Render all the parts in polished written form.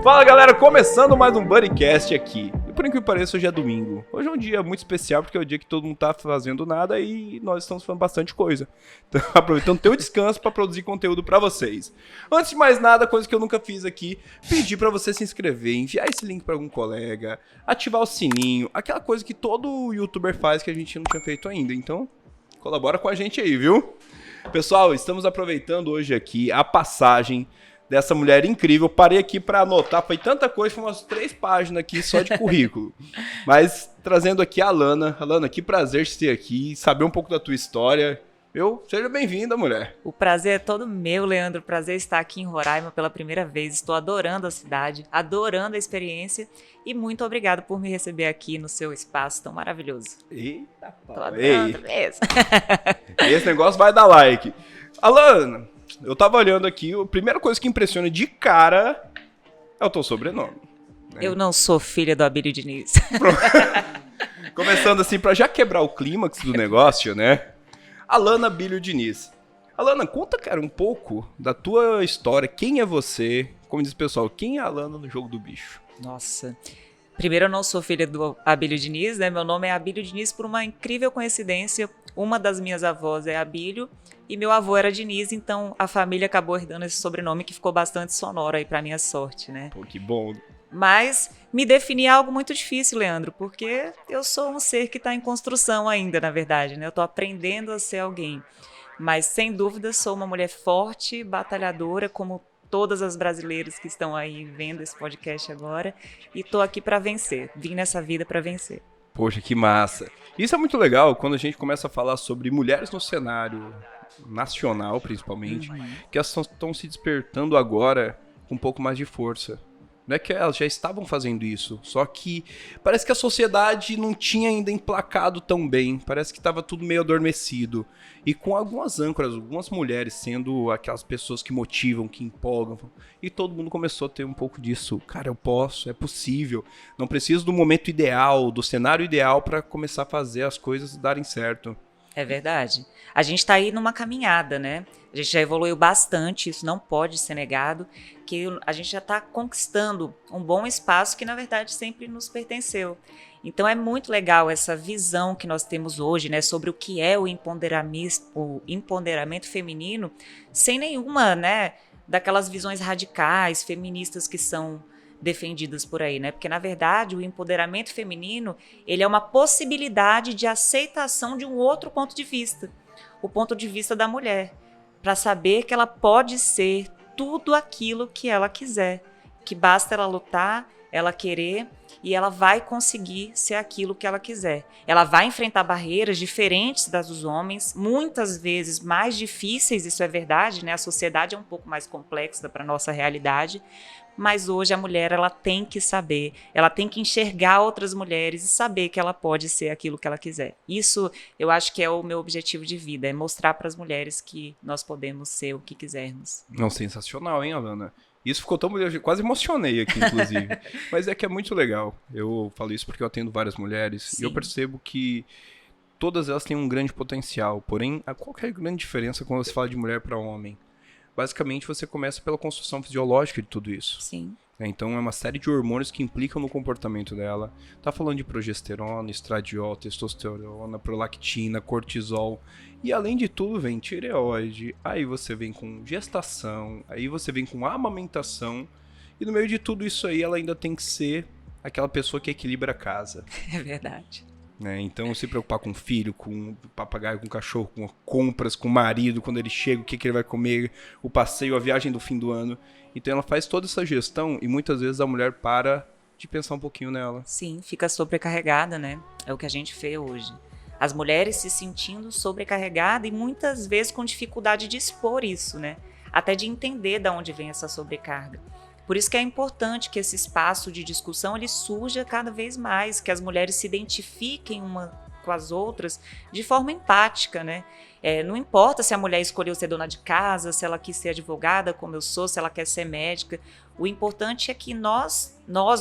Fala galera, começando mais um Buddycast aqui. E por incrível que pareça, hoje é domingo. Hoje é um dia muito especial porque é o dia que todo mundo tá fazendo nada e nós estamos fazendo bastante coisa. Então, aproveitando o teu descanso para produzir conteúdo para vocês. Antes de mais nada, coisa que eu nunca fiz aqui, pedir para você se inscrever, enviar esse link para algum colega, ativar o sininho, aquela coisa que todo youtuber faz que a gente não tinha feito ainda. Então, colabora com a gente aí, viu? Pessoal, estamos aproveitando hoje aqui a passagem dessa mulher incrível. Parei aqui para anotar, foi tanta coisa, foi umas 3 páginas aqui só de currículo. Mas trazendo aqui a Alana. Alana, que prazer te ter aqui, saber um pouco da tua história. Seja bem-vinda, mulher. O prazer é todo meu, Leandro. O prazer é estar aqui em Roraima pela primeira vez. Estou adorando a cidade, adorando a experiência e muito obrigado por me receber aqui no seu espaço tão maravilhoso. Eita, pau. Tô adorando mesmo. Esse negócio vai dar like. Alana, eu tava olhando aqui, a primeira coisa que impressiona de cara é o teu sobrenome. Né? Eu não sou filha do Abílio Diniz. Começando assim, pra já quebrar o clímax do negócio, né? Alana Abílio Diniz. Alana, conta, cara, um pouco da tua história. Quem é você? Como diz o pessoal, quem é a Alana no Jogo do Bicho? Nossa. Primeiro, eu não sou filha do Abílio Diniz, né? Meu nome é Abílio Diniz por uma incrível coincidência. Uma das minhas avós é Abílio e meu avô era Diniz, então a família acabou herdando esse sobrenome que ficou bastante sonoro aí pra minha sorte, né? Pô, que bom. Mas me definir é algo muito difícil, Leandro, porque eu sou um ser que está em construção ainda, na verdade, né? Eu tô aprendendo a ser alguém. Mas, sem dúvida, sou uma mulher forte, batalhadora, como todas as brasileiras que estão aí vendo esse podcast agora. E tô aqui para vencer. Vim nessa vida para vencer. Poxa, que massa. Isso é muito legal quando a gente começa a falar sobre mulheres no cenário nacional, principalmente, que elas estão se despertando agora com um pouco mais de força. Não é que elas já estavam fazendo isso, só que parece que a sociedade não tinha ainda emplacado tão bem, parece que estava tudo meio adormecido. E com algumas âncoras, algumas mulheres sendo aquelas pessoas que motivam, que empolgam, e todo mundo começou a ter um pouco disso. Cara, eu posso, é possível, não preciso do momento ideal, do cenário ideal para começar a fazer as coisas darem certo. É verdade. A gente está aí numa caminhada, né? A gente já evoluiu bastante, isso não pode ser negado, que a gente já está conquistando um bom espaço que, na verdade, sempre nos pertenceu. Então, é muito legal essa visão que nós temos hoje, né, sobre o que é o empoderamento feminino, sem nenhuma, né, daquelas visões radicais, feministas que são defendidas por aí, né? Porque, na verdade, o empoderamento feminino, ele é uma possibilidade de aceitação de um outro ponto de vista, o ponto de vista da mulher, para saber que ela pode ser tudo aquilo que ela quiser, que basta ela lutar, ela querer e ela vai conseguir ser aquilo que ela quiser. Ela vai enfrentar barreiras diferentes das dos homens, muitas vezes mais difíceis, isso é verdade, né? A sociedade é um pouco mais complexa para a nossa realidade, mas hoje a mulher ela tem que saber, ela tem que enxergar outras mulheres e saber que ela pode ser aquilo que ela quiser. Isso eu acho que é o meu objetivo de vida, é mostrar para as mulheres que nós podemos ser o que quisermos. Não, sensacional, hein, Alana? Isso ficou tão bonito, eu quase emocionei aqui, inclusive. Mas é que é muito legal. Eu falo isso porque eu atendo várias mulheres. Sim. E eu percebo que todas elas têm um grande potencial. Porém, qual que é a grande diferença quando você fala de mulher para homem? Basicamente, você começa pela construção fisiológica de tudo isso. Sim. Então, é uma série de hormônios que implicam no comportamento dela. Tá falando de progesterona, estradiol, testosterona, prolactina, cortisol. E, além de tudo, vem tireoide. Aí você vem com gestação. Aí você vem com amamentação. E no meio de tudo isso aí, ela ainda tem que ser aquela pessoa que equilibra a casa. É verdade. Né? Então, se preocupar com o filho, com o papagaio, com o cachorro, com compras, com o marido, quando ele chega, o que ele vai comer, o passeio, a viagem do fim do ano. Então, ela faz toda essa gestão e muitas vezes a mulher para de pensar um pouquinho nela. Sim, fica sobrecarregada, né? É o que a gente vê hoje. As mulheres se sentindo sobrecarregadas e muitas vezes com dificuldade de expor isso, né? Até de entender de onde vem essa sobrecarga. Por isso que é importante que esse espaço de discussão ele surja cada vez mais, que as mulheres se identifiquem uma com as outras de forma empática, né? Não importa se a mulher escolheu ser dona de casa, se ela quis ser advogada, como eu sou, se ela quer ser médica. O importante é que nós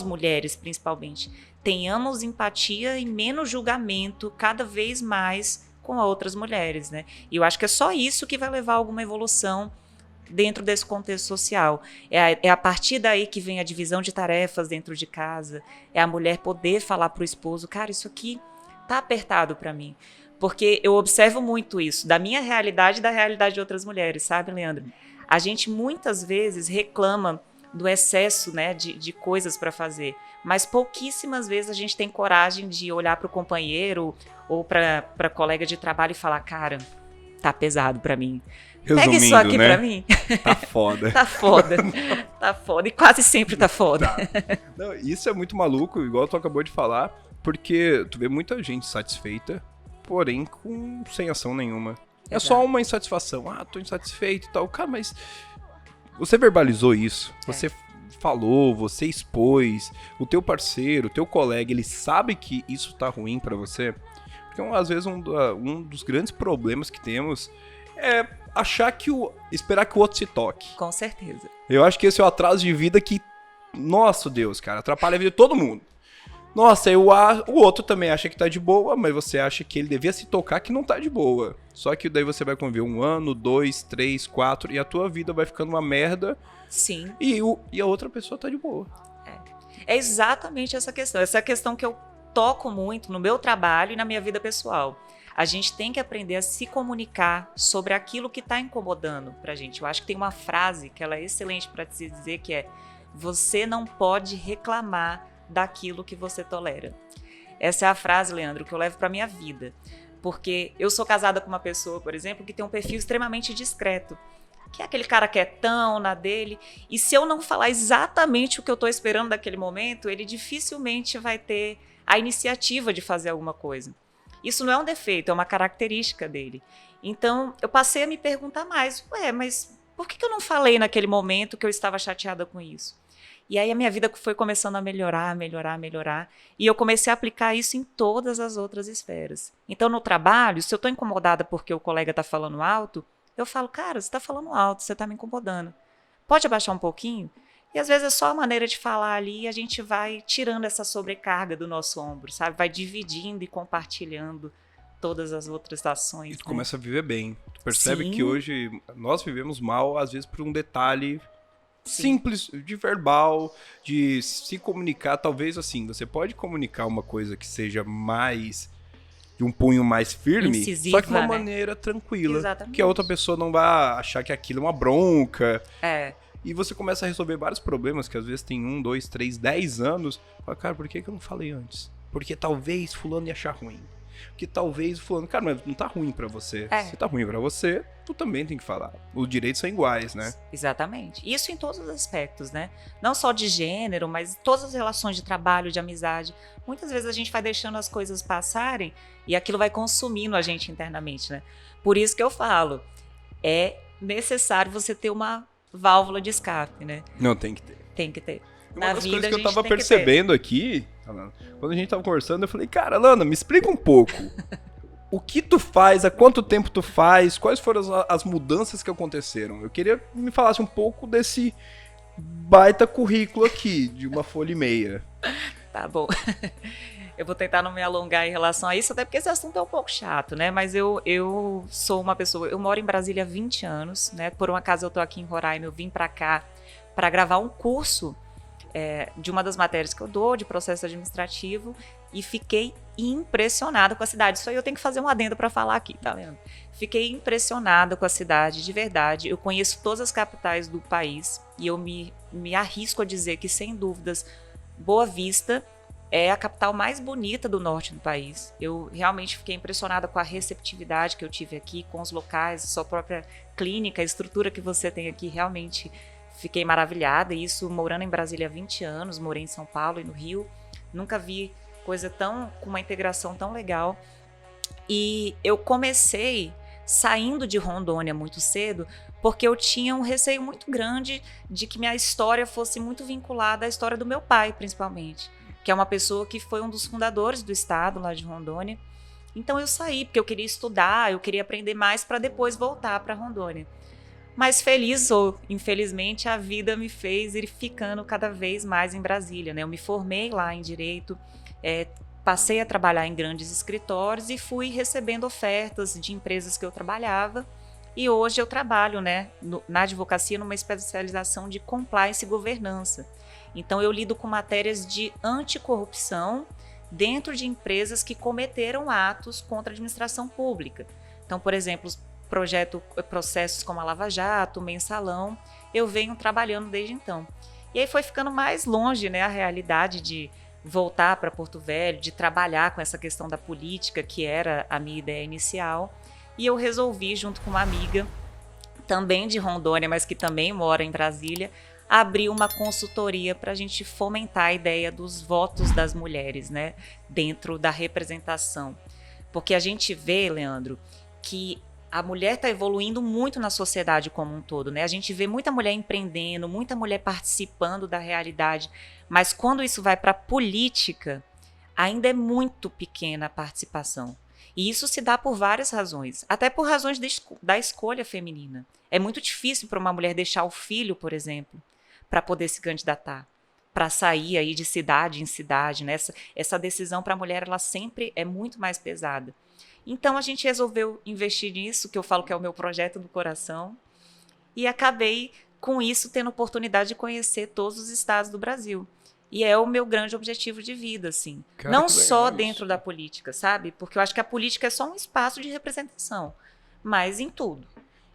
mulheres principalmente, tenhamos empatia e menos julgamento cada vez mais com outras mulheres, né? E eu acho que é só isso que vai levar a alguma evolução dentro desse contexto social. É a partir daí que vem a divisão de tarefas dentro de casa, é a mulher poder falar para o esposo, cara, isso aqui tá apertado para mim. Porque eu observo muito isso, da minha realidade e da realidade de outras mulheres, sabe, Leandro? A gente muitas vezes reclama do excesso, né, de coisas para fazer, mas pouquíssimas vezes a gente tem coragem de olhar para o companheiro ou para colega de trabalho e falar, cara, tá pesado para mim. Resumindo, pega isso aqui, né? Pra mim. Tá foda. Tá foda. Tá foda. E quase sempre tá foda. Tá. Não, isso é muito maluco, igual tu acabou de falar, porque tu vê muita gente satisfeita, porém sem ação nenhuma. É só uma insatisfação. Ah, tô insatisfeito e tal. Cara, mas você verbalizou isso. Você falou, você expôs. O teu parceiro, o teu colega, ele sabe que isso tá ruim pra você? Porque às vezes um dos grandes problemas que temos é esperar que o outro se toque. Com certeza. Eu acho que esse é o atraso de vida que, nossa Deus, cara, atrapalha a vida de todo mundo. Nossa, o outro também acha que tá de boa, mas você acha que ele devia se tocar que não tá de boa. Só que daí você vai conviver 1 ano, 2, 3, 4, e a tua vida vai ficando uma merda. Sim. E a outra pessoa tá de boa. É exatamente essa questão. Essa é a questão que eu toco muito no meu trabalho e na minha vida pessoal. A gente tem que aprender a se comunicar sobre aquilo que está incomodando pra gente. Eu acho que tem uma frase que ela é excelente para se dizer, que é: você não pode reclamar daquilo que você tolera. Essa é a frase, Leandro, que eu levo pra minha vida. Porque eu sou casada com uma pessoa, por exemplo, que tem um perfil extremamente discreto. Que é aquele cara quietão na dele. E se eu não falar exatamente o que eu tô esperando daquele momento, ele dificilmente vai ter a iniciativa de fazer alguma coisa. Isso não é um defeito, é uma característica dele. Então, eu passei a me perguntar mais, mas por que eu não falei naquele momento que eu estava chateada com isso? E aí a minha vida foi começando a melhorar. E eu comecei a aplicar isso em todas as outras esferas. Então, no trabalho, se eu estou incomodada porque o colega está falando alto, eu falo, cara, você está falando alto, você está me incomodando. Pode abaixar um pouquinho? E às vezes é só a maneira de falar ali e a gente vai tirando essa sobrecarga do nosso ombro, sabe? Vai dividindo e compartilhando todas as outras ações. E tu começa a viver bem. Tu percebe Sim. que hoje nós vivemos mal, às vezes por um detalhe simples, de verbal, de se comunicar. Talvez assim, você pode comunicar uma coisa que seja mais de um punho mais firme, incisiva, só que de uma né? maneira tranquila. Exatamente. Que a outra pessoa não vai achar que aquilo é uma bronca. É. E você começa a resolver vários problemas que às vezes tem 1, 2, 3, 10 anos. Fala, cara, por que eu não falei antes? Porque talvez fulano ia achar ruim. Porque talvez fulano... Cara, mas não tá ruim pra você. Se tá ruim pra você, tu também tem que falar. Os direitos são iguais, né? Exatamente. Isso em todos os aspectos, né? Não só de gênero, mas todas as relações de trabalho, de amizade. Muitas vezes a gente vai deixando as coisas passarem e aquilo vai consumindo a gente internamente, né? Por isso que eu falo, é necessário você ter uma válvula de escape, né? Não, tem que ter. Tem que ter. Uma Na das vida, coisas que eu a gente tava tem que percebendo aqui, Alana, quando a gente tava conversando, eu falei, cara, Alana, me explica um pouco. O que tu faz, há quanto tempo tu faz, quais foram as mudanças que aconteceram? Eu queria que me falasse um pouco desse baita currículo aqui, de 1,5 folha. Tá bom. Eu vou tentar não me alongar em relação a isso, até porque esse assunto é um pouco chato, né? Mas eu sou uma pessoa... Eu moro em Brasília há 20 anos, né? Por um acaso eu tô aqui em Roraima, eu vim pra cá para gravar um curso de uma das matérias que eu dou, de processo administrativo, e fiquei impressionada com a cidade. Isso aí eu tenho que fazer um adendo para falar aqui, tá vendo? Fiquei impressionada com a cidade, de verdade. Eu conheço todas as capitais do país e eu me arrisco a dizer que, sem dúvidas, Boa Vista é a capital mais bonita do norte do país. Eu realmente fiquei impressionada com a receptividade que eu tive aqui, com os locais, a sua própria clínica, a estrutura que você tem aqui, realmente fiquei maravilhada. E isso morando em Brasília há 20 anos, morei em São Paulo e no Rio, nunca vi coisa com uma integração tão legal. E eu comecei saindo de Rondônia muito cedo, porque eu tinha um receio muito grande de que minha história fosse muito vinculada à história do meu pai, principalmente, que é uma pessoa que foi um dos fundadores do estado lá de Rondônia. Então eu saí porque eu queria estudar, eu queria aprender mais para depois voltar para Rondônia. Mas feliz ou infelizmente a vida me fez ir ficando cada vez mais em Brasília, né? Eu me formei lá em Direito, passei a trabalhar em grandes escritórios e fui recebendo ofertas de empresas que eu trabalhava E hoje eu trabalho, né, na advocacia numa especialização de compliance e governança. Então eu lido com matérias de anticorrupção dentro de empresas que cometeram atos contra a administração pública. Então, por exemplo, processos como a Lava Jato, o Mensalão, eu venho trabalhando desde então. E aí foi ficando mais longe, né, a realidade de voltar para Porto Velho, de trabalhar com essa questão da política, que era a minha ideia inicial. E eu resolvi, junto com uma amiga, também de Rondônia, mas que também mora em Brasília, abrir uma consultoria para a gente fomentar a ideia dos votos das mulheres, né, dentro da representação. Porque a gente vê, Leandro, que a mulher está evoluindo muito na sociedade como um todo, né? A gente vê muita mulher empreendendo, muita mulher participando da realidade, mas quando isso vai para a política, ainda é muito pequena a participação. E isso se dá por várias razões, até por razões da escolha feminina. É muito difícil para uma mulher deixar o filho, por exemplo, para poder se candidatar, para sair aí de cidade em cidade, né? Essa decisão para a mulher, ela sempre é muito mais pesada. Então a gente resolveu investir nisso, que eu falo que é o meu projeto do coração, e acabei com isso tendo oportunidade de conhecer todos os estados do Brasil. E é o meu grande objetivo de vida, assim. Cara, não que só legal dentro isso. da política, sabe? Porque eu acho que a política é só um espaço de representação, mas em tudo.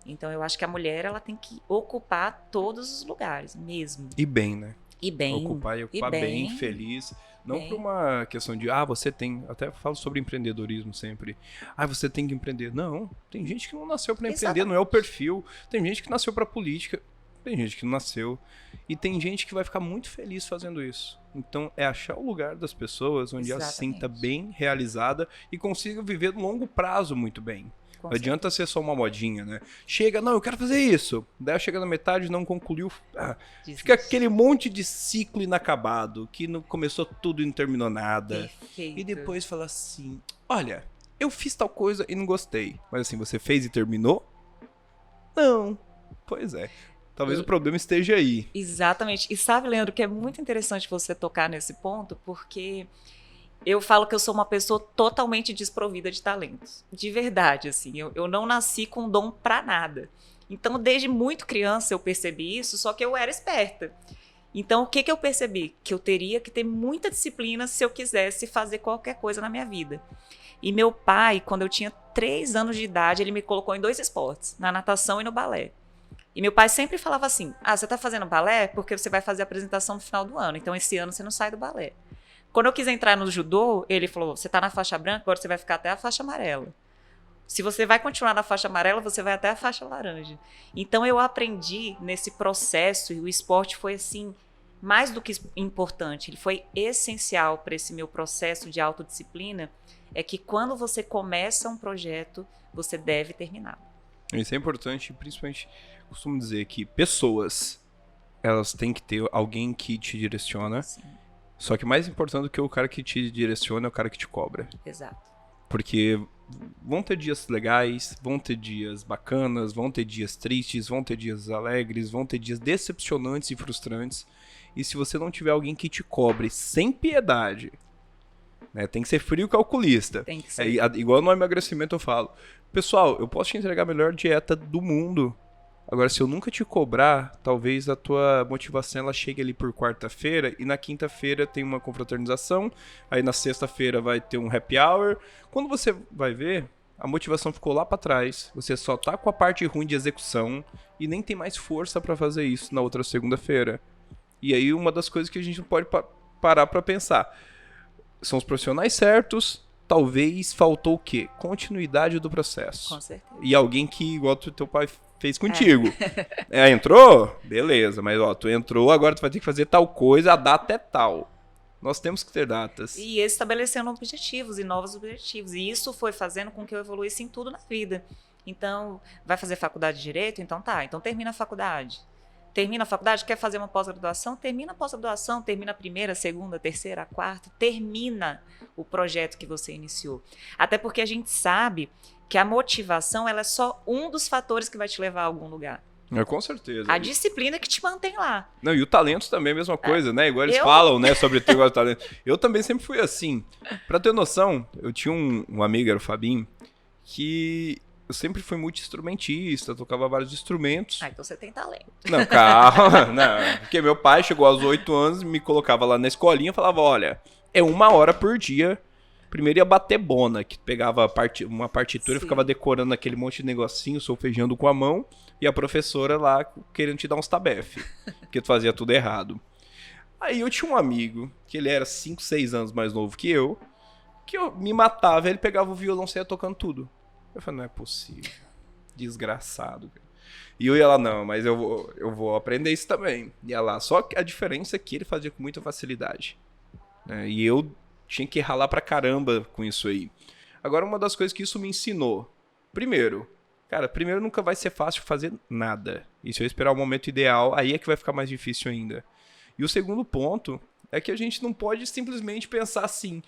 Então eu acho que a mulher, ela tem que ocupar todos os lugares, mesmo. E bem, né? E bem. Ocupar e ocupar bem, feliz. Não por uma questão de, você tem... Até falo sobre empreendedorismo sempre. Você tem que empreender. Não, tem gente que não nasceu para empreender, não é o perfil. Tem gente que nasceu para política. Tem gente que não nasceu. E tem gente que vai ficar muito feliz fazendo isso. Então, é achar o lugar das pessoas onde ela se sinta bem realizada e consiga viver no longo prazo muito bem. Não adianta ser só uma modinha, né? Chega, não, eu quero fazer isso. Daí chega na metade, não concluiu. Fica aquele monte de ciclo inacabado, que não começou tudo e não terminou nada. Perfeito. E depois fala assim, olha, eu fiz tal coisa e não gostei. Mas assim, você fez e terminou? Não. Pois é. Talvez o problema esteja aí. Exatamente. E sabe, Leandro, que é muito interessante você tocar nesse ponto, porque... eu falo que eu sou uma pessoa totalmente desprovida de talentos. De verdade, assim. Eu não nasci com dom pra nada. Então, desde muito criança eu percebi isso, só que eu era esperta. Então, o que eu percebi? Que eu teria que ter muita disciplina se eu quisesse fazer qualquer coisa na minha vida. E meu pai, quando eu tinha 3 anos de idade, ele me colocou em 2 esportes, na natação e no balé. E meu pai sempre falava assim, você tá fazendo balé porque você vai fazer a apresentação no final do ano, então esse ano você não sai do balé. Quando eu quis entrar no judô, ele falou, você tá na faixa branca, agora você vai ficar até a faixa amarela. Se você vai continuar na faixa amarela, você vai até a faixa laranja. Então eu aprendi nesse processo, e o esporte foi assim, mais do que importante, ele foi essencial para esse meu processo de autodisciplina, é que quando você começa um projeto, você deve terminar. Isso é importante, principalmente, costumo dizer que pessoas, elas têm que ter alguém que te direciona. Sim. Só que mais importante do que o cara que te direciona é o cara que te cobra. Exato. Porque vão ter dias legais, vão ter dias bacanas, vão ter dias tristes, vão ter dias alegres, vão ter dias decepcionantes e frustrantes. E se você não tiver alguém que te cobre sem piedade, né, tem que ser frio calculista. Tem que ser. Igual no emagrecimento eu falo, pessoal, eu posso te entregar a melhor dieta do mundo. Agora, se eu nunca te cobrar, talvez a tua motivação ela chegue ali por quarta-feira e na quinta-feira tem uma confraternização, aí na sexta-feira vai ter um happy hour. Quando você vai ver, a motivação ficou lá pra trás, você só tá com a parte ruim de execução e nem tem mais força pra fazer isso na outra segunda-feira. E aí uma das coisas que a gente não pode parar pra pensar, são os profissionais certos, talvez faltou o quê? Continuidade do processo. Com certeza. E alguém que, igual teu pai fez contigo. Entrou? Beleza, mas tu entrou, agora tu vai ter que fazer tal coisa, a data é tal. Nós temos que ter datas. E estabelecendo objetivos e novos objetivos. E isso foi fazendo com que eu evoluísse em tudo na vida. Então, vai fazer faculdade de Direito? Então tá, então termina a faculdade. Termina a faculdade, quer fazer uma pós-graduação? Termina a pós-graduação, termina a primeira, a segunda, a terceira, a quarta. Termina o projeto que você iniciou. Até porque a gente sabe que a motivação ela é só um dos fatores que vai te levar a algum lugar. Com certeza. A disciplina que te mantém lá. Não, e o talento também é a mesma coisa, né? Igual eles falam, né, sobre ter igual talento. Eu também sempre fui assim. Pra ter noção, eu tinha um amigo, era o Fabinho, que eu sempre fui multi-instrumentista, tocava vários instrumentos. Ah, então você tem talento. Não, calma, não. Porque meu pai chegou aos 8 anos, me colocava lá na escolinha e falava, olha, é 1 hora por dia. Primeiro ia bater bona, que pegava uma partitura e Sim. ficava decorando aquele monte de negocinho, solfejando com a mão, e a professora lá querendo te dar uns tabefe, que tu fazia tudo errado. Aí eu tinha um amigo, que ele era 5, 6 anos mais novo que eu me matava, ele pegava o violão e saia tocando tudo. Eu falei, não é possível. Desgraçado, cara. E eu ia lá, não, mas eu vou aprender isso também. Ia lá, só que a diferença é que ele fazia com muita facilidade. Né? E eu tinha que ralar pra caramba com isso aí. Agora, uma das coisas que isso me ensinou. Primeiro nunca vai ser fácil fazer nada. E se eu esperar o momento ideal, aí é que vai ficar mais difícil ainda. E o segundo ponto é que a gente não pode simplesmente pensar assim,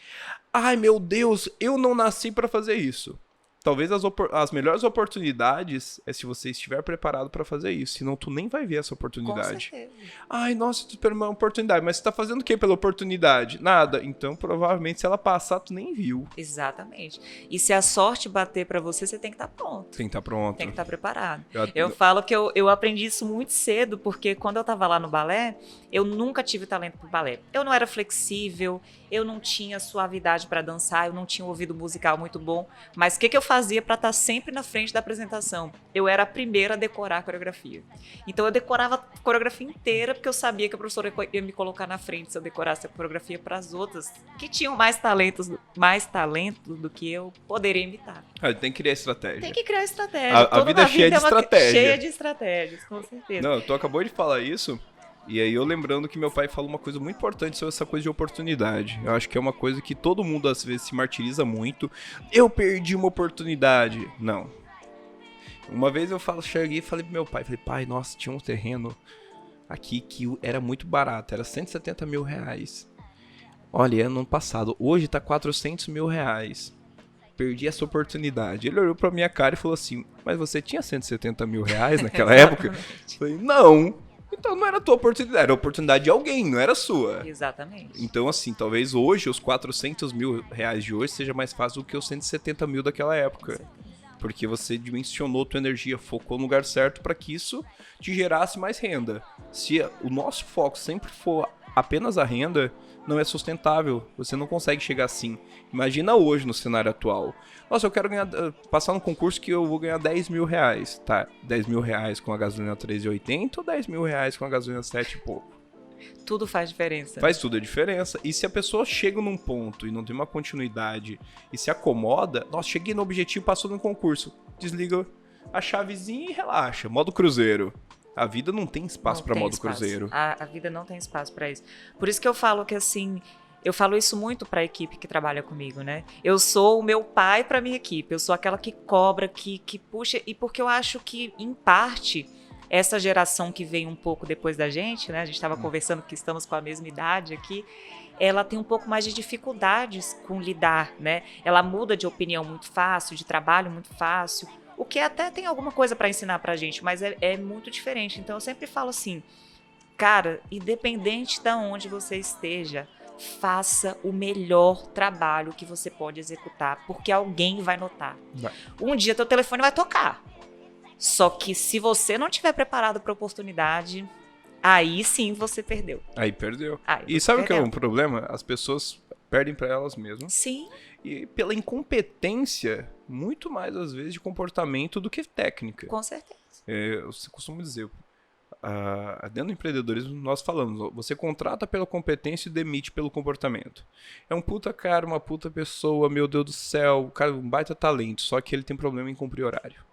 ai meu Deus, eu não nasci pra fazer isso. Talvez as melhores oportunidades é se você estiver preparado pra fazer isso, senão tu nem vai ver essa oportunidade. Com certeza. Ai, nossa, tu esperou uma oportunidade, mas você tá fazendo o que pela oportunidade? Nada. Então, provavelmente, se ela passar, tu nem viu. Exatamente. E se a sorte bater pra você, você tem que estar pronto. Tem que estar pronto. Tem que estar preparado. Eu- Eu falo que eu aprendi isso muito cedo, porque quando eu tava lá no balé, eu nunca tive talento pro balé. Eu não era flexível, eu não tinha suavidade pra dançar, eu não tinha um ouvido musical muito bom. Mas o que eu fazia pra estar sempre na frente da apresentação? Eu era a primeira a decorar a coreografia. Então eu decorava a coreografia inteira, porque eu sabia que a professora ia me colocar na frente se eu decorasse a coreografia para as outras que tinham mais talento do que eu poderia imitar. Tem que criar estratégia. Tem que criar estratégia. A Toda vida é cheia de estratégia. Cheia de estratégias, com certeza. Não, tu acabou de falar isso, e aí eu lembrando que meu pai falou uma coisa muito importante sobre essa coisa de oportunidade. Eu acho que é uma coisa que todo mundo às vezes se martiriza muito. Eu perdi uma oportunidade. Não. Uma vez cheguei e falei pro meu pai, pai, nossa, tinha um terreno aqui que era muito barato, era 170 mil reais. Olha, ano passado, hoje tá 400 mil reais. Perdi essa oportunidade. Ele olhou pra minha cara e falou assim, mas você tinha 170 mil reais naquela época? Eu falei, não. Então não era a tua oportunidade, era a oportunidade de alguém, não era sua. Exatamente. Então assim, talvez hoje os 400 mil reais de hoje seja mais fácil do que os 170 mil daquela época. Porque você dimensionou tua energia, focou no lugar certo para que isso te gerasse mais renda. Se o nosso foco sempre for apenas a renda, não é sustentável. Você não consegue chegar assim. Imagina hoje no cenário atual. Nossa, eu quero passar no concurso que eu vou ganhar 10 mil reais. Tá, 10 mil reais com a gasolina 3,80 ou 10 mil reais com a gasolina 7 e pouco? Tudo faz diferença. Faz tudo a diferença. E se a pessoa chega num ponto e não tem uma continuidade e se acomoda, nossa, cheguei no objetivo, passou no concurso. Desliga a chavezinha e relaxa. Modo cruzeiro. A vida não tem espaço para modo cruzeiro. A vida não tem espaço para isso. Por isso que eu falo que assim, eu falo isso muito para a equipe que trabalha comigo, né? Eu sou o meu pai para minha equipe. Eu sou aquela que cobra, que puxa, e porque eu acho que em parte essa geração que veio um pouco depois da gente, né? A gente estava conversando que estamos com a mesma idade aqui. Ela tem um pouco mais de dificuldades com lidar, né? Ela muda de opinião muito fácil, de trabalho muito fácil. O que até tem alguma coisa para ensinar pra gente, mas é muito diferente. Então eu sempre falo assim, cara, independente de onde você esteja, faça o melhor trabalho que você pode executar, porque alguém vai notar. Um dia teu telefone vai tocar. Só que se você não estiver preparado para a oportunidade, aí sim você perdeu. Aí perdeu. Aí E sabe o que é um problema? As pessoas perdem para elas mesmas. Sim. E pela incompetência, muito mais às vezes de comportamento do que técnica. Com certeza. Eu costumo dizer, dentro do empreendedorismo nós falamos, você contrata pela competência e demite pelo comportamento. É um puta cara, uma puta pessoa, meu Deus do céu, o cara um baita talento, só que ele tem problema em cumprir horário.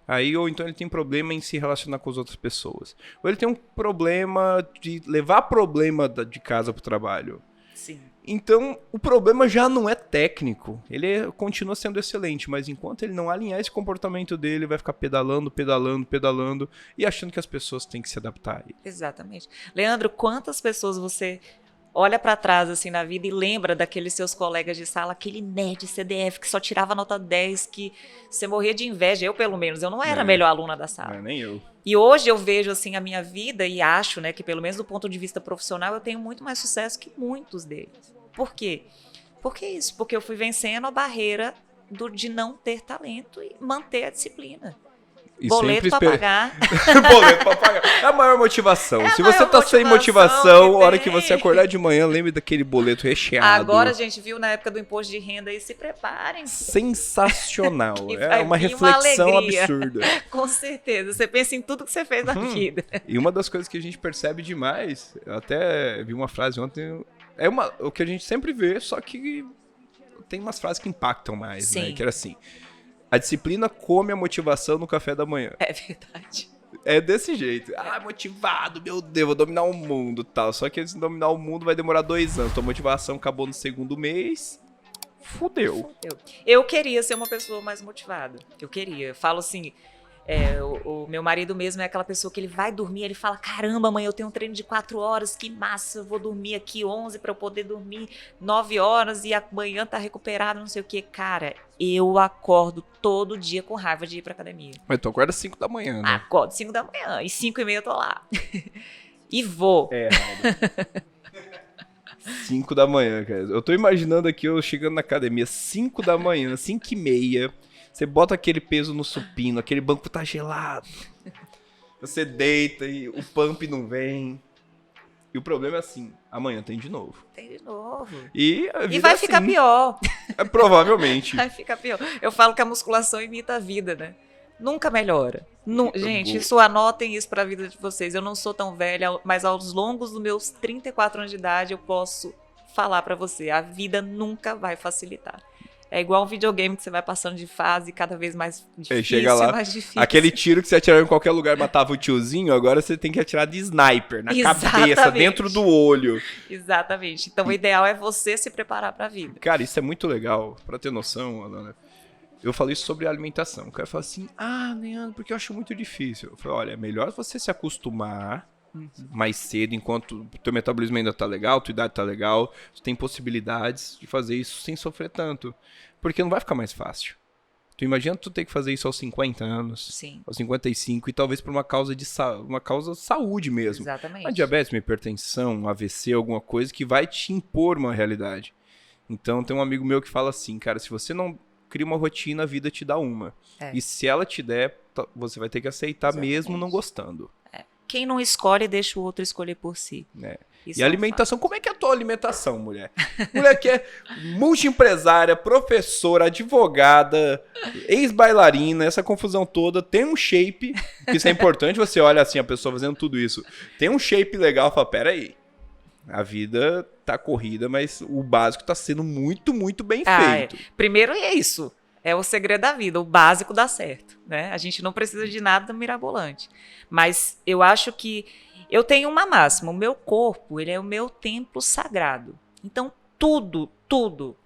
Aí, ou então ele tem problema em se relacionar com as outras pessoas. Ou ele tem um problema de levar problema de casa pro trabalho. Sim. Então, o problema já não é técnico. Ele continua sendo excelente, mas enquanto ele não alinhar esse comportamento dele, ele vai ficar pedalando e achando que as pessoas têm que se adaptar a ele. Exatamente. Leandro, quantas pessoas você olha pra trás assim na vida e lembra daqueles seus colegas de sala, aquele nerd CDF que só tirava nota 10, que você morria de inveja, eu pelo menos, eu não era a melhor aluna da sala. Não é nem eu. E hoje eu vejo assim a minha vida e acho, né, que pelo menos do ponto de vista profissional eu tenho muito mais sucesso que muitos deles. Por quê? Por que isso? Porque eu fui vencendo a barreira de não ter talento e manter a disciplina. E Boleto sempre para pagar. Boleto pra pagar. É a maior motivação. Se você tá sem motivação, a hora que você acordar de manhã, lembre daquele boleto recheado. Agora a gente viu na época do imposto de renda e se preparem. Sensacional. É vai uma vir reflexão alegria. absurda. Com certeza. Você pensa em tudo que você fez na vida. E uma das coisas que a gente percebe demais, eu até vi uma frase ontem, o que a gente sempre vê, só que tem umas frases que impactam mais, Sim. né? Que era assim: a disciplina come a motivação no café da manhã. É verdade. É desse jeito. Motivado, meu Deus, vou dominar o mundo e tal. Só que esse dominar o mundo vai demorar 2 anos. Tua motivação acabou no segundo mês. Fudeu. Eu queria ser uma pessoa mais motivada. Eu queria. Eu falo assim, o meu marido mesmo é aquela pessoa que ele vai dormir, ele fala, caramba, amanhã eu tenho um treino de 4 horas, que massa, eu vou dormir aqui 11 para eu poder dormir 9 horas e amanhã tá recuperado, não sei o que. Cara, eu acordo todo dia com raiva de ir pra academia. Mas tu acorda 5 da manhã, né? Acordo 5 da manhã e 5h30 eu tô lá. E vou. É errado. 5 da manhã, cara. Eu tô imaginando aqui eu chegando na academia 5 da manhã, 5h30. Você bota aquele peso no supino, aquele banco tá gelado. Você deita e o pump não vem. E o problema é assim, amanhã tem de novo. Tem de novo. E a vida E vai é assim. ficar pior. Provavelmente. Vai ficar pior. Eu falo que a musculação imita a vida, né? Nunca melhora. Gente, isso anotem isso pra vida de vocês. Eu não sou tão velha, mas aos longos dos meus 34 anos de idade eu posso falar pra você, a vida nunca vai facilitar. É igual um videogame que você vai passando de fase cada vez mais difícil, chega lá, mais difícil. Aquele tiro que você atirava em qualquer lugar e matava o tiozinho, agora você tem que atirar de sniper, na cabeça, dentro do olho. Exatamente. Então o ideal é você se preparar pra vida. Cara, isso é muito legal, pra ter noção, Alana. Eu falei isso sobre alimentação. O cara fala assim, Leandro, porque eu acho muito difícil. Eu falei, olha, é melhor você se acostumar mais cedo, enquanto o teu metabolismo ainda tá legal, tua idade tá legal, tu tem possibilidades de fazer isso sem sofrer tanto. Porque não vai ficar mais fácil. Tu imagina tu ter que fazer isso aos 50 anos, Sim. aos 55, e talvez por uma causa de saúde mesmo. Exatamente. Uma diabetes, uma hipertensão, um AVC, alguma coisa que vai te impor uma realidade. Então tem um amigo meu que fala assim, cara, se você não cria uma rotina, a vida te dá uma. E se ela te der, você vai ter que aceitar mesmo não gostando. Quem não escolhe, deixa o outro escolher por si. E a alimentação, como é que é a tua alimentação, mulher? Mulher que é multiempresária, professora, advogada, ex-bailarina, essa confusão toda, tem um shape, que isso é importante, você olha assim, a pessoa fazendo tudo isso, tem um shape legal, fala, peraí, a vida tá corrida, mas o básico tá sendo muito, muito bem feito. Primeiro é isso. É o segredo da vida, o básico dá certo, né? A gente não precisa de nada mirabolante. Mas eu acho que eu tenho uma máxima, o meu corpo, ele é o meu templo sagrado. Então, tudo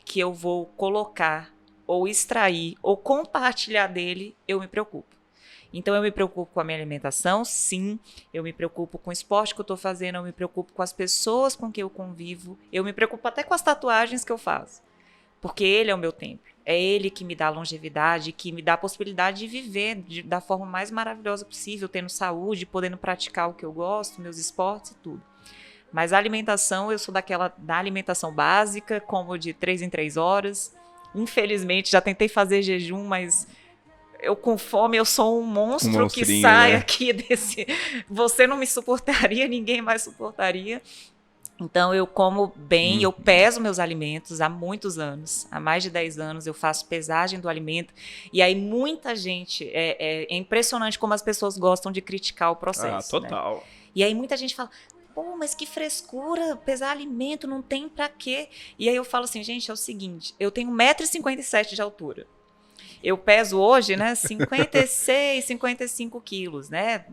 que eu vou colocar, ou extrair, ou compartilhar dele, eu me preocupo. Então, eu me preocupo com a minha alimentação, sim. Eu me preocupo com o esporte que eu estou fazendo, eu me preocupo com as pessoas com quem eu convivo, eu me preocupo até com as tatuagens que eu faço. Porque ele é o meu templo. É ele que me dá longevidade, que me dá a possibilidade de viver da forma mais maravilhosa possível, tendo saúde, podendo praticar o que eu gosto, meus esportes e tudo. Mas a alimentação, eu sou da alimentação básica, como de 3 em 3 horas. Infelizmente, já tentei fazer jejum, mas eu com fome, eu sou um monstro que sai aqui desse... Você não me suportaria, ninguém mais suportaria. Então, eu como bem, eu peso meus alimentos há muitos anos, há mais de 10 anos, eu faço pesagem do alimento, e aí muita gente, é impressionante como as pessoas gostam de criticar o processo. Total. Né? E aí muita gente fala, pô, mas que frescura, pesar alimento, não tem pra quê? E aí eu falo assim, gente, é o seguinte, eu tenho 1,57 m de altura, eu peso hoje, né, 56, 55 quilos, né,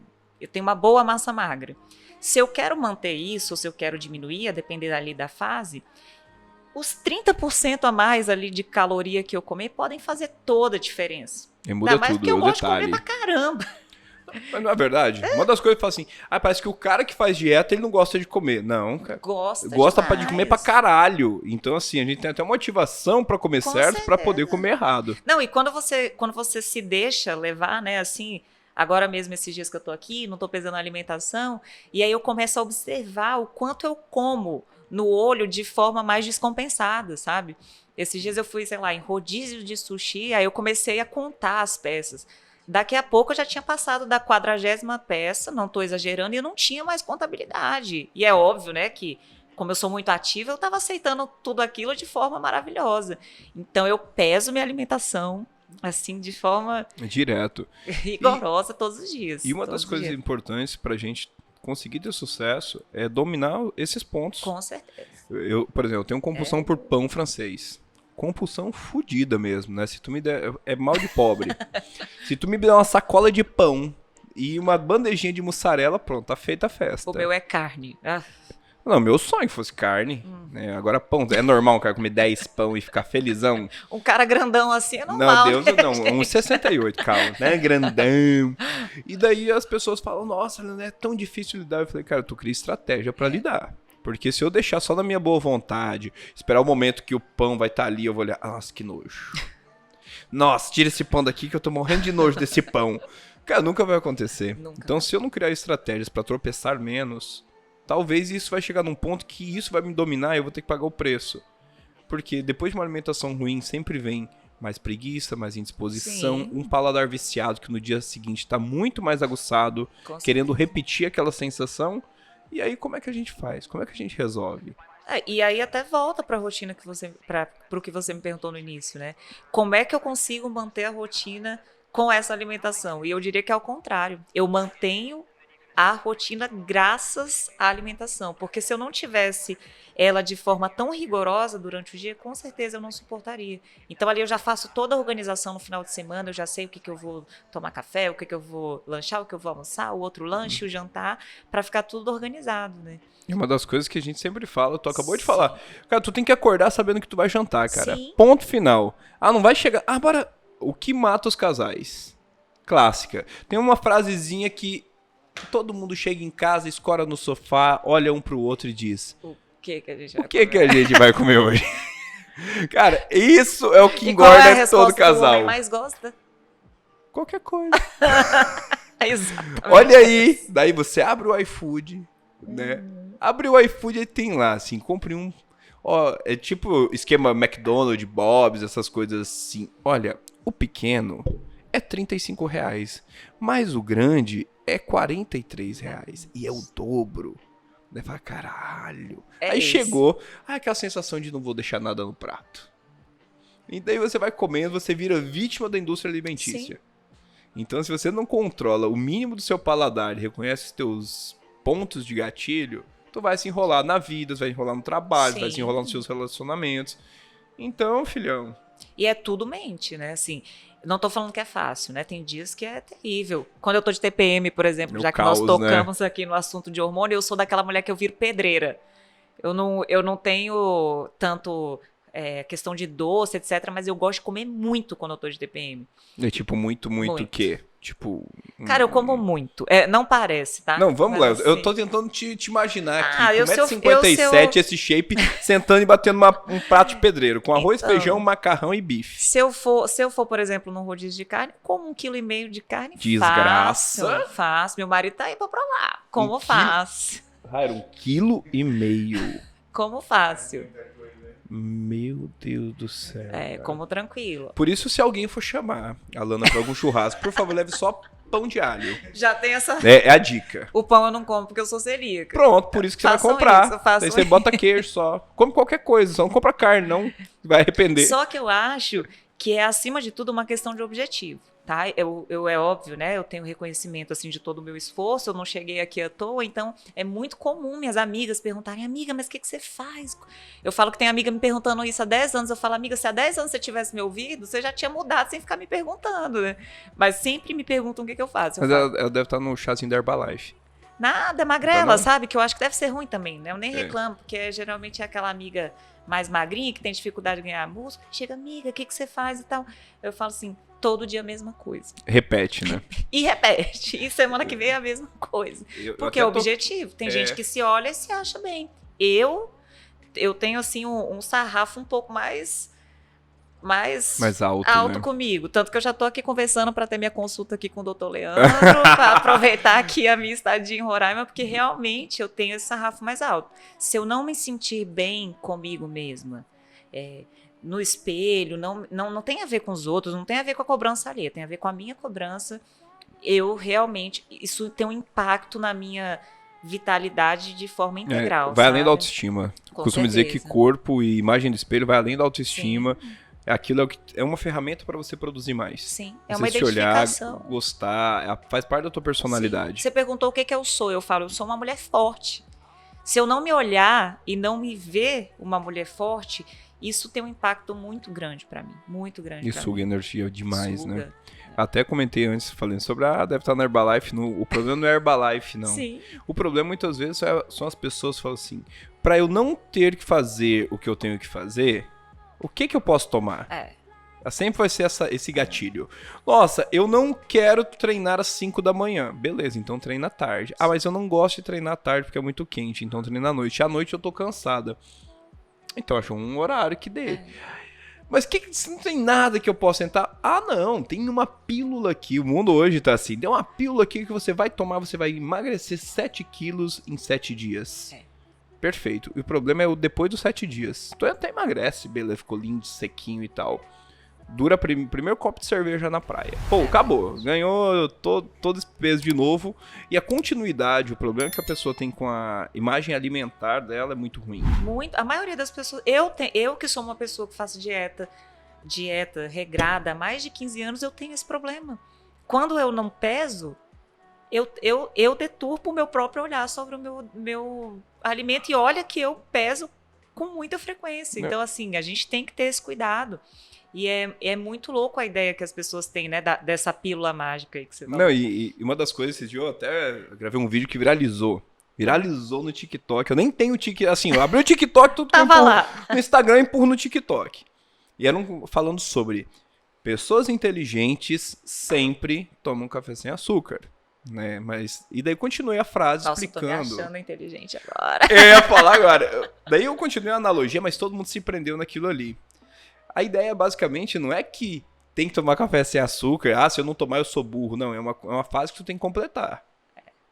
eu tenho uma boa massa magra. Se eu quero manter isso, ou se eu quero diminuir, a depender ali da fase, os 30% a mais ali de caloria que eu comer podem fazer toda a diferença. E muda tudo, porque eu gosto de comer pra caramba. Mas não é verdade? Uma das coisas que fala assim, parece que o cara que faz dieta, ele não gosta de comer. Não, cara. Gosta de comer pra caralho. Então, assim, a gente tem até motivação pra comer certo, pra poder comer errado. Não, e quando você se deixa levar, né, assim... Agora mesmo, esses dias que eu tô aqui, não tô pesando a alimentação, e aí eu começo a observar o quanto eu como no olho de forma mais descompensada, sabe? Esses dias eu fui, sei lá, em rodízio de sushi, aí eu comecei a contar as peças. Daqui a pouco eu já tinha passado da 40ª peça, não estou exagerando, e eu não tinha mais contabilidade. E é óbvio, né, que como eu sou muito ativa, eu estava aceitando tudo aquilo de forma maravilhosa. Então eu peso minha alimentação, assim, de forma Direto. rigorosa todos os dias. E uma das coisas importantes pra gente conseguir ter sucesso é dominar esses pontos. Com certeza. Eu, por exemplo, eu tenho compulsão por pão francês. Compulsão fodida mesmo, né? Se tu me der... É mal de pobre. Se tu me der uma sacola de pão e uma bandejinha de mussarela, pronto, tá feita a festa. O meu é carne. Ah. Não, meu sonho fosse carne. Né? Agora pão. É normal um cara comer 10 pão e ficar felizão? Um cara grandão assim é normal. Não, Deus, né, não. Um 68, calma. Né? Grandão. E daí as pessoas falam, nossa, não é tão difícil lidar. Eu falei, cara, tu cria estratégia pra lidar. Porque se eu deixar só na minha boa vontade, esperar o momento que o pão vai estar ali, eu vou olhar, nossa, que nojo. Nossa, tira esse pão daqui que eu tô morrendo de nojo desse pão. Cara, nunca vai acontecer. Nunca. Então, se eu não criar estratégias pra tropeçar menos, talvez isso vai chegar num ponto que isso vai me dominar e eu vou ter que pagar o preço. Porque depois de uma alimentação ruim, sempre vem mais preguiça, mais indisposição, Sim. um paladar viciado que no dia seguinte tá muito mais aguçado, querendo repetir aquela sensação. E aí, como é que a gente faz? Como é que a gente resolve? E aí até volta para a rotina que para o que você me perguntou no início, né? Como é que eu consigo manter a rotina com essa alimentação? E eu diria que é ao contrário. Eu mantenho a rotina graças à alimentação, porque se eu não tivesse ela de forma tão rigorosa durante o dia, com certeza eu não suportaria. Então ali eu já faço toda a organização no final de semana, eu já sei o que eu vou tomar café, o que eu vou lanchar, o que eu vou almoçar, o outro lanche, o jantar, para ficar tudo organizado, né? É uma das coisas que a gente sempre fala, tu acabou de falar. Cara, tu tem que acordar sabendo que tu vai jantar, cara. Sim. Ponto final. Ah, não vai chegar... Ah, bora... O que mata os casais? Clássica. Tem uma frasezinha que todo mundo chega em casa, escora no sofá, olha um pro outro e diz... O que a gente vai O que a gente vai comer hoje? Cara, isso é o que E qual é a engorda resposta todo que o homem casal. mais gosta? Qualquer coisa. Exatamente. Olha aí. Daí você abre o iFood, né? Abre o iFood e tem lá, assim, compre um... Ó, é tipo esquema McDonald's, Bob's, essas coisas assim. Olha, o pequeno é R$35, mas o grande é R$43. E é o dobro. Daí fala, caralho. É Aí isso. chegou, aquela sensação de não vou deixar nada no prato. E daí você vai comendo, você vira vítima da indústria alimentícia. Sim. Então, se você não controla o mínimo do seu paladar e reconhece os teus pontos de gatilho, tu vai se enrolar na vida, vai enrolar no trabalho, vai se Sim. enrolar nos seus relacionamentos. Então, filhão... E é tudo mente, né? Assim, não tô falando que é fácil, né? Tem dias que é terrível. Quando eu tô de TPM, por exemplo, É o já que caos, nós tocamos aqui no assunto de hormônio, eu sou daquela mulher que eu viro pedreira. Eu não tenho tanto questão de doce, etc., mas eu gosto de comer muito quando eu tô de TPM. É tipo, muito o Muito. quê? Tipo... Cara, eu como muito. Não parece, tá? Não, vamos Mas lá. Eu assim, tô tentando te imaginar Ah, aqui, eu com se eu- 1,57m, esse shape, sentando e batendo um prato de pedreiro, com arroz, Então. feijão, macarrão e bife. Se eu for, por exemplo, num rodízio de carne, como 1,5 kg de carne. Desgraça. Faço. Meu marido tá aí pra provar. Como 1,5 fácil. Rairo, 1,5 kg. Como fácil. Meu Deus do céu. cara. Como tranquilo. Por isso, se alguém for chamar a Lana pra algum churrasco, por favor, leve só pão de alho. Já tem essa. É a dica. O pão eu não como porque eu sou celíaca. Pronto, por isso que você vai Façam comprar. isso, façam Daí você bota queijo só. Come qualquer coisa, só não compra carne, não. Vai arrepender. Só que eu acho que é, acima de tudo, uma questão de objetivo. Tá? É óbvio, né? Eu tenho reconhecimento assim de todo o meu esforço, eu não cheguei aqui à toa, então é muito comum minhas amigas perguntarem, amiga, mas o que você faz? Eu falo que tem amiga me perguntando isso há 10 anos, eu falo, amiga, se há 10 anos você tivesse me ouvido, você já tinha mudado sem ficar me perguntando, né? Mas sempre me perguntam o que eu faço. Eu Mas falo, ela deve estar no chazinho da Herbalife. nada, magrela, Não? sabe? Que eu acho que deve ser ruim também, né? Eu nem É. reclamo, porque geralmente é aquela amiga mais magrinha, que tem dificuldade de ganhar músculo, chega, amiga, o que você faz e tal? Eu falo assim, todo dia a mesma coisa. Repete, né? E repete. E semana que vem é a mesma coisa. Porque é o objetivo. Tem gente que se olha e se acha bem. Eu tenho, assim, um sarrafo um pouco mais mais alto, alto né? comigo. Tanto que eu já tô aqui conversando para ter minha consulta aqui com o Dr. Leandro, para aproveitar aqui a minha estadia em Roraima, porque realmente eu tenho esse sarrafo mais alto. Se eu não me sentir bem comigo mesma, no espelho, não tem a ver com os outros, não tem a ver com a cobrança alheia, tem a ver com a minha cobrança. Eu realmente, isso tem um impacto na minha vitalidade de forma integral. Vai além da sabe? autoestima. Com Costumo dizer que certeza. corpo e imagem do espelho vai além da autoestima. Sim. Aquilo é uma ferramenta para você produzir mais. Sim, é Você uma se olhar, identificação. gostar, faz parte da tua Sim. personalidade. Você perguntou o que eu sou. Eu falo, eu sou uma mulher forte. Se eu não me olhar e não me ver uma mulher forte, isso tem um impacto muito grande para mim. Muito grande. E suga energia demais, suga. né? Até comentei antes, falando sobre, deve estar na Herbalife. O problema não é Herbalife, não. Sim. O problema, muitas vezes, são as pessoas que falam assim, para eu não ter que fazer o que eu tenho que fazer, o que eu posso tomar? Sempre vai ser esse gatilho. Nossa, eu não quero treinar às 5 da manhã. Beleza, então treina à tarde. Mas eu não gosto de treinar à tarde porque é muito quente, então treina à noite. À noite eu tô cansada. Então acho um horário que dê. Mas se não tem nada que eu possa tentar? Não, tem uma pílula aqui. O mundo hoje tá assim. Tem uma pílula aqui que você vai tomar, você vai emagrecer 7 quilos em 7 dias. Perfeito. E o problema é depois dos 7 dias. Tu até emagrece, beleza, ficou lindo, sequinho e tal. Dura primeiro copo de cerveja na praia. Pô, acabou. Ganhou todo esse peso de novo. E a continuidade, o problema que a pessoa tem com a imagem alimentar dela é muito ruim. Muito. A maioria das pessoas... Eu que sou uma pessoa que faço dieta regrada há mais de 15 anos, eu tenho esse problema. Quando eu não peso, eu deturpo o meu próprio olhar sobre o meu alimento. E olha que eu peso com muita frequência. Então, assim, a gente tem que ter esse cuidado. E é muito louco a ideia que as pessoas têm, né, dessa pílula mágica aí que você falou. Não, e uma das coisas, esses dias eu até gravei um vídeo que viralizou. Viralizou no TikTok. Eu nem tenho TikTok. Assim, eu abri o TikTok, tudo Tava lá. No Instagram e empurro no TikTok. E eram falando sobre pessoas inteligentes sempre tomam café sem açúcar. Né? E daí continuei a frase explicando. Nossa, tô me achando inteligente agora. Eu ia falar agora. Daí eu continuei a analogia, mas todo mundo se prendeu naquilo ali. A ideia, basicamente, não é que tem que tomar café sem açúcar. Se eu não tomar, eu sou burro. Não, é uma fase que tu tem que completar.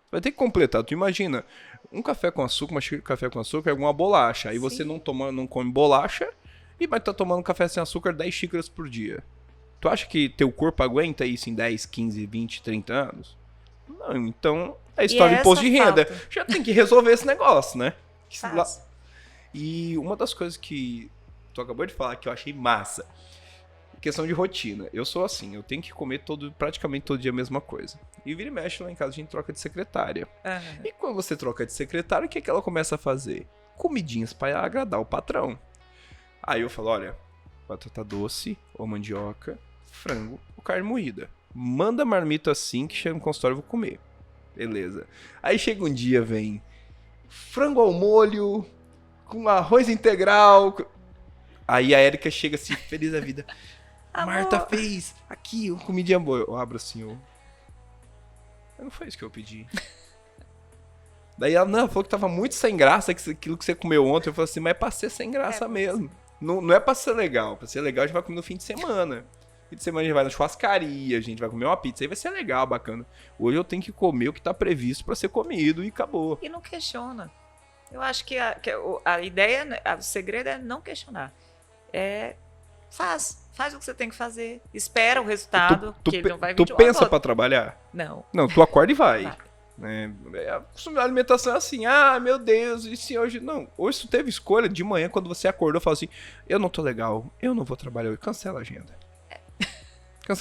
Vai ter que completar. Tu imagina, um café com açúcar, uma xícara de café com açúcar é uma bolacha. Aí você não come bolacha e vai estar tomando café sem açúcar 10 xícaras por dia. Tu acha que teu corpo aguenta isso em 10, 15, 20, 30 anos? Não, então é história de imposto de renda. Já tem que resolver esse negócio, né? E uma das coisas que tu acabou de falar que eu achei massa, questão de rotina. Eu sou assim, eu tenho que comer praticamente todo dia a mesma coisa. E vira e mexe lá em casa a gente troca de secretária. E quando você troca de secretária, o que ela começa a fazer? Comidinhas para agradar o patrão. Aí eu falo, olha, batata doce ou mandioca, frango ou carne moída. Manda marmita assim que chega no consultório eu vou comer. Beleza. Aí chega um dia, vem frango ao molho com arroz integral. Aí a Erika chega assim, feliz da vida. Marta fez aqui, comidinha boa. Eu abro assim, não foi isso que eu pedi. Daí ela falou que tava muito sem graça aquilo que você comeu ontem. Eu falei assim, mas é pra ser sem graça mesmo. Não é pra ser legal. Pra ser legal a gente vai comer no fim de semana. Fim de semana a gente vai na churrascaria, a gente vai comer uma pizza. Aí vai ser legal, bacana. Hoje eu tenho que comer o que tá previsto pra ser comido e acabou. E não questiona. Eu acho que a ideia, o segredo é não questionar. Faz o que você tem que fazer. Espera o resultado, que ele não vai vir de Tu uma hora pensa pra pra trabalhar? Não. Não, tu acorda e vai. A alimentação é assim, meu Deus, e se hoje... Não, hoje tu teve escolha de manhã, quando você acordou, fala assim, eu não tô legal, eu não vou trabalhar hoje, cancela a agenda.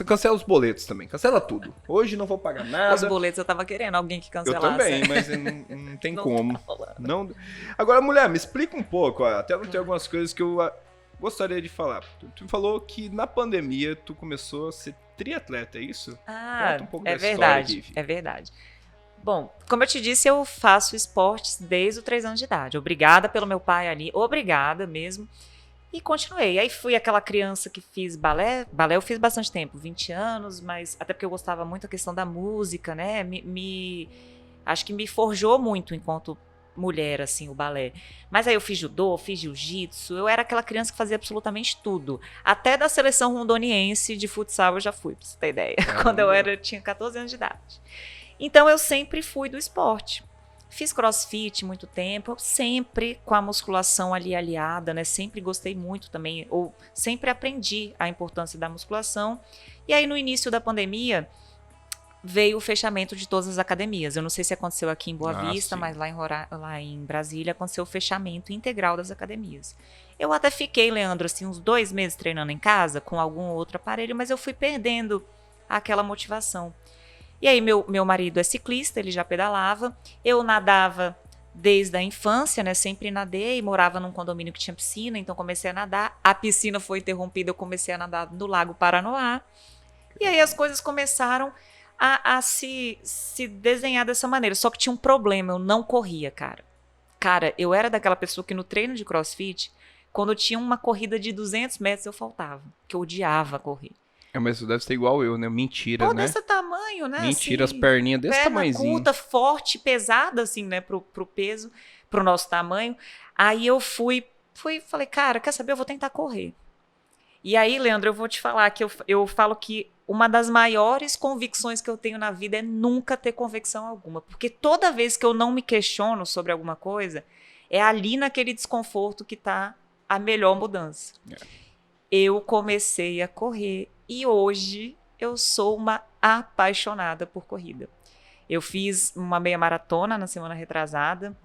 Cancela os boletos também, cancela tudo. Hoje não vou pagar nada. Os boletos eu tava querendo alguém que cancelasse. Eu também, mas não tem não como. Tá não. Agora, mulher, me explica um pouco, até não tem algumas coisas que eu gostaria de falar. Tu falou que na pandemia tu começou a ser triatleta, é isso? Conta um pouco é da verdade, história aqui, é verdade. Bom, como eu te disse, eu faço esportes desde os 3 anos de idade. Obrigada pelo meu pai ali, obrigada mesmo. E continuei. Aí fui aquela criança que fiz balé. Balé eu fiz bastante tempo, 20 anos, mas até porque eu gostava muito da questão da música, né? Acho que me forjou muito enquanto mulher, assim, o balé. Mas aí eu fiz judô, fiz jiu-jitsu, eu era aquela criança que fazia absolutamente tudo. Até da seleção rondoniense de futsal eu já fui, pra você ter ideia. Quando eu tinha 14 anos de idade. Então eu sempre fui do esporte. Fiz crossfit muito tempo, sempre com a musculação ali aliada, né? Sempre gostei muito também, ou sempre aprendi a importância da musculação. E aí no início da pandemia veio o fechamento de todas as academias. Eu não sei se aconteceu aqui em Boa Vista, sim. mas lá em Brasília aconteceu o fechamento integral das academias. Eu até fiquei, Leandro, assim, uns 2 meses treinando em casa com algum outro aparelho, mas eu fui perdendo aquela motivação. E aí meu marido é ciclista, ele já pedalava, eu nadava desde a infância, né? Sempre nadei, morava num condomínio que tinha piscina, então comecei a nadar. A piscina foi interrompida, eu comecei a nadar no Lago Paranoá. E aí as coisas começaram a se desenhar dessa maneira. Só que tinha um problema, eu não corria, cara. Cara, eu era daquela pessoa que no treino de crossfit, quando tinha uma corrida de 200 metros, eu faltava, que eu odiava correr. Mas deve ser igual eu, né? Mentira, Pô, né? desse tamanho, né? Mentira, assim, as perninhas desse perna tamanhozinho. curta, forte, pesada, assim, né? Pro peso, pro nosso tamanho. Aí eu falei, cara, quer saber? Eu vou tentar correr. E aí, Leandro, eu vou te falar que eu falo que uma das maiores convicções que eu tenho na vida é nunca ter convicção alguma. Porque toda vez que eu não me questiono sobre alguma coisa, é ali naquele desconforto que tá a melhor mudança. Eu comecei a correr e hoje eu sou uma apaixonada por corrida. Eu fiz uma meia maratona na semana retrasada,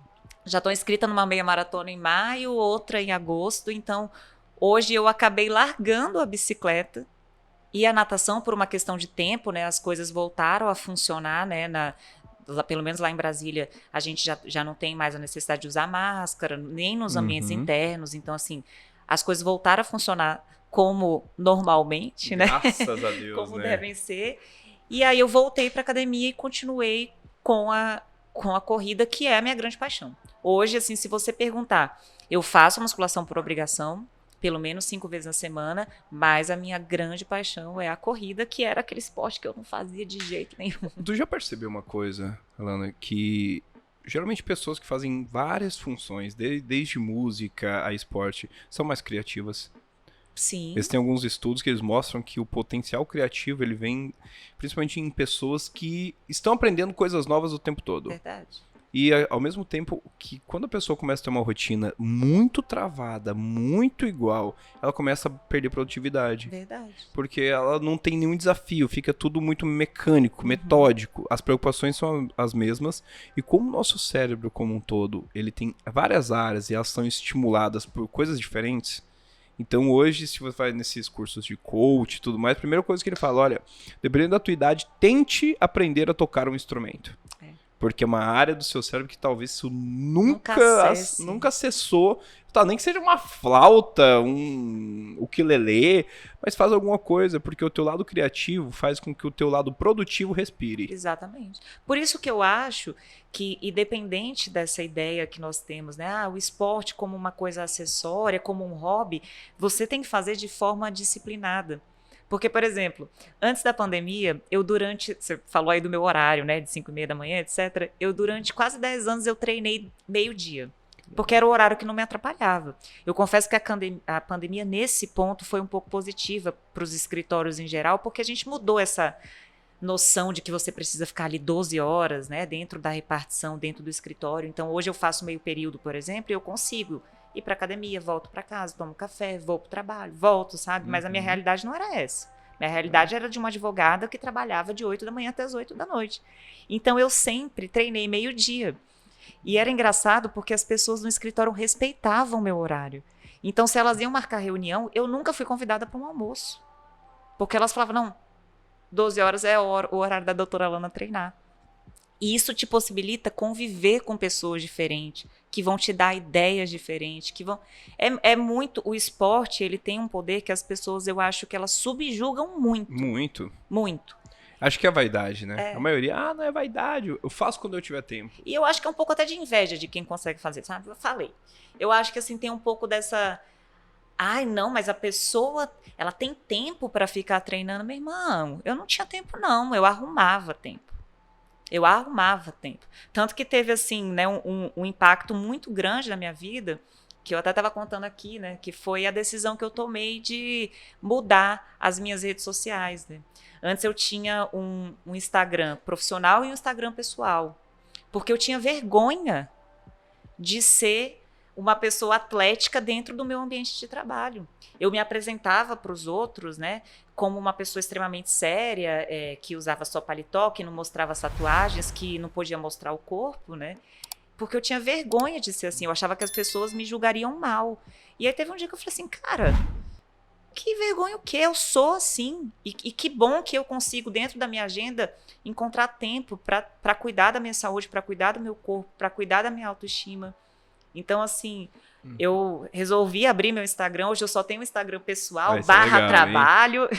já estou inscrita numa meia maratona em maio, outra em agosto, então hoje eu acabei largando a bicicleta e a natação por uma questão de tempo, né? As coisas voltaram a funcionar, né? Pelo menos lá em Brasília, a gente já não tem mais a necessidade de usar máscara, nem nos ambientes internos, então assim, as coisas voltaram a funcionar como normalmente, né? Graças a Deus, como né? devem ser. E aí eu voltei para academia e continuei com a corrida, que é a minha grande paixão. Hoje, assim, se você perguntar, eu faço musculação por obrigação, pelo menos 5 vezes na semana, mas a minha grande paixão é a corrida, que era aquele esporte que eu não fazia de jeito nenhum. Tu já percebeu uma coisa, Alana, que geralmente pessoas que fazem várias funções, desde música a esporte, são mais criativas? Sim. Eles têm alguns estudos que eles mostram que o potencial criativo ele vem principalmente em pessoas que estão aprendendo coisas novas o tempo todo. Verdade. E ao mesmo tempo que quando a pessoa começa a ter uma rotina muito travada, muito igual, ela começa a perder produtividade. Verdade. Porque ela não tem nenhum desafio, fica tudo muito mecânico, metódico. As preocupações são as mesmas. E como o nosso cérebro como um todo, ele tem várias áreas e elas são estimuladas por coisas diferentes. Então hoje, se você vai nesses cursos de coach e tudo mais, a primeira coisa que ele fala, olha, dependendo da tua idade, tente aprender a tocar um instrumento. Porque é uma área do seu cérebro que talvez isso nunca acessou. Tá, nem que seja uma flauta, um ukulele, mas faz alguma coisa, porque o teu lado criativo faz com que o teu lado produtivo respire. Exatamente. Por isso que eu acho que, independente dessa ideia que nós temos, né, o esporte como uma coisa acessória, como um hobby, você tem que fazer de forma disciplinada. Porque, por exemplo, antes da pandemia, você falou aí do meu horário, né, de 5h30 da manhã, etc. Durante quase 10 anos, eu treinei meio-dia. Porque era o horário que não me atrapalhava. Eu confesso que a pandemia, nesse ponto, foi um pouco positiva para os escritórios em geral, porque a gente mudou essa noção de que você precisa ficar ali 12 horas, né, dentro da repartição, dentro do escritório. Então, hoje eu faço meio período, por exemplo, e eu consigo ir para academia, volto para casa, tomo café, vou para o trabalho, volto, sabe? Mas a minha realidade não era essa. Minha realidade era de uma advogada que trabalhava de 8 da manhã até as 8 da noite. Então, eu sempre treinei meio-dia. E era engraçado porque as pessoas no escritório respeitavam o meu horário. Então, se elas iam marcar reunião, eu nunca fui convidada para um almoço. Porque elas falavam, não, 12 horas é o horário da doutora Alana treinar. E isso te possibilita conviver com pessoas diferentes, que vão te dar ideias diferentes, que vão... É muito... O esporte, ele tem um poder que as pessoas, eu acho que elas subjugam muito. Muito. Muito. Acho que é vaidade, né? A maioria, não é vaidade, eu faço quando eu tiver tempo. E eu acho que é um pouco até de inveja de quem consegue fazer, sabe? Eu falei. Eu acho que, assim, tem um pouco dessa... Ai, não, mas a pessoa, ela tem tempo para ficar treinando. Meu irmão, eu não tinha tempo, não. Eu arrumava tempo. Eu arrumava tempo. Tanto que teve, assim, né, um impacto muito grande na minha vida, que eu até estava contando aqui, né, que foi a decisão que eu tomei de mudar as minhas redes sociais, né? Antes eu tinha um Instagram profissional e um Instagram pessoal, porque eu tinha vergonha de ser uma pessoa atlética dentro do meu ambiente de trabalho. Eu me apresentava para os outros, né, como uma pessoa extremamente séria, que usava só paletó, que não mostrava as tatuagens, que não podia mostrar o corpo, né? Porque eu tinha vergonha de ser assim. Eu achava que as pessoas me julgariam mal. E aí teve um dia que eu falei assim, cara, que vergonha o quê? Eu sou assim. E que bom que eu consigo, dentro da minha agenda, encontrar tempo para cuidar da minha saúde, para cuidar do meu corpo, para cuidar da minha autoestima. Então, assim, eu resolvi abrir meu Instagram. Hoje eu só tenho um Instagram pessoal, / trabalho.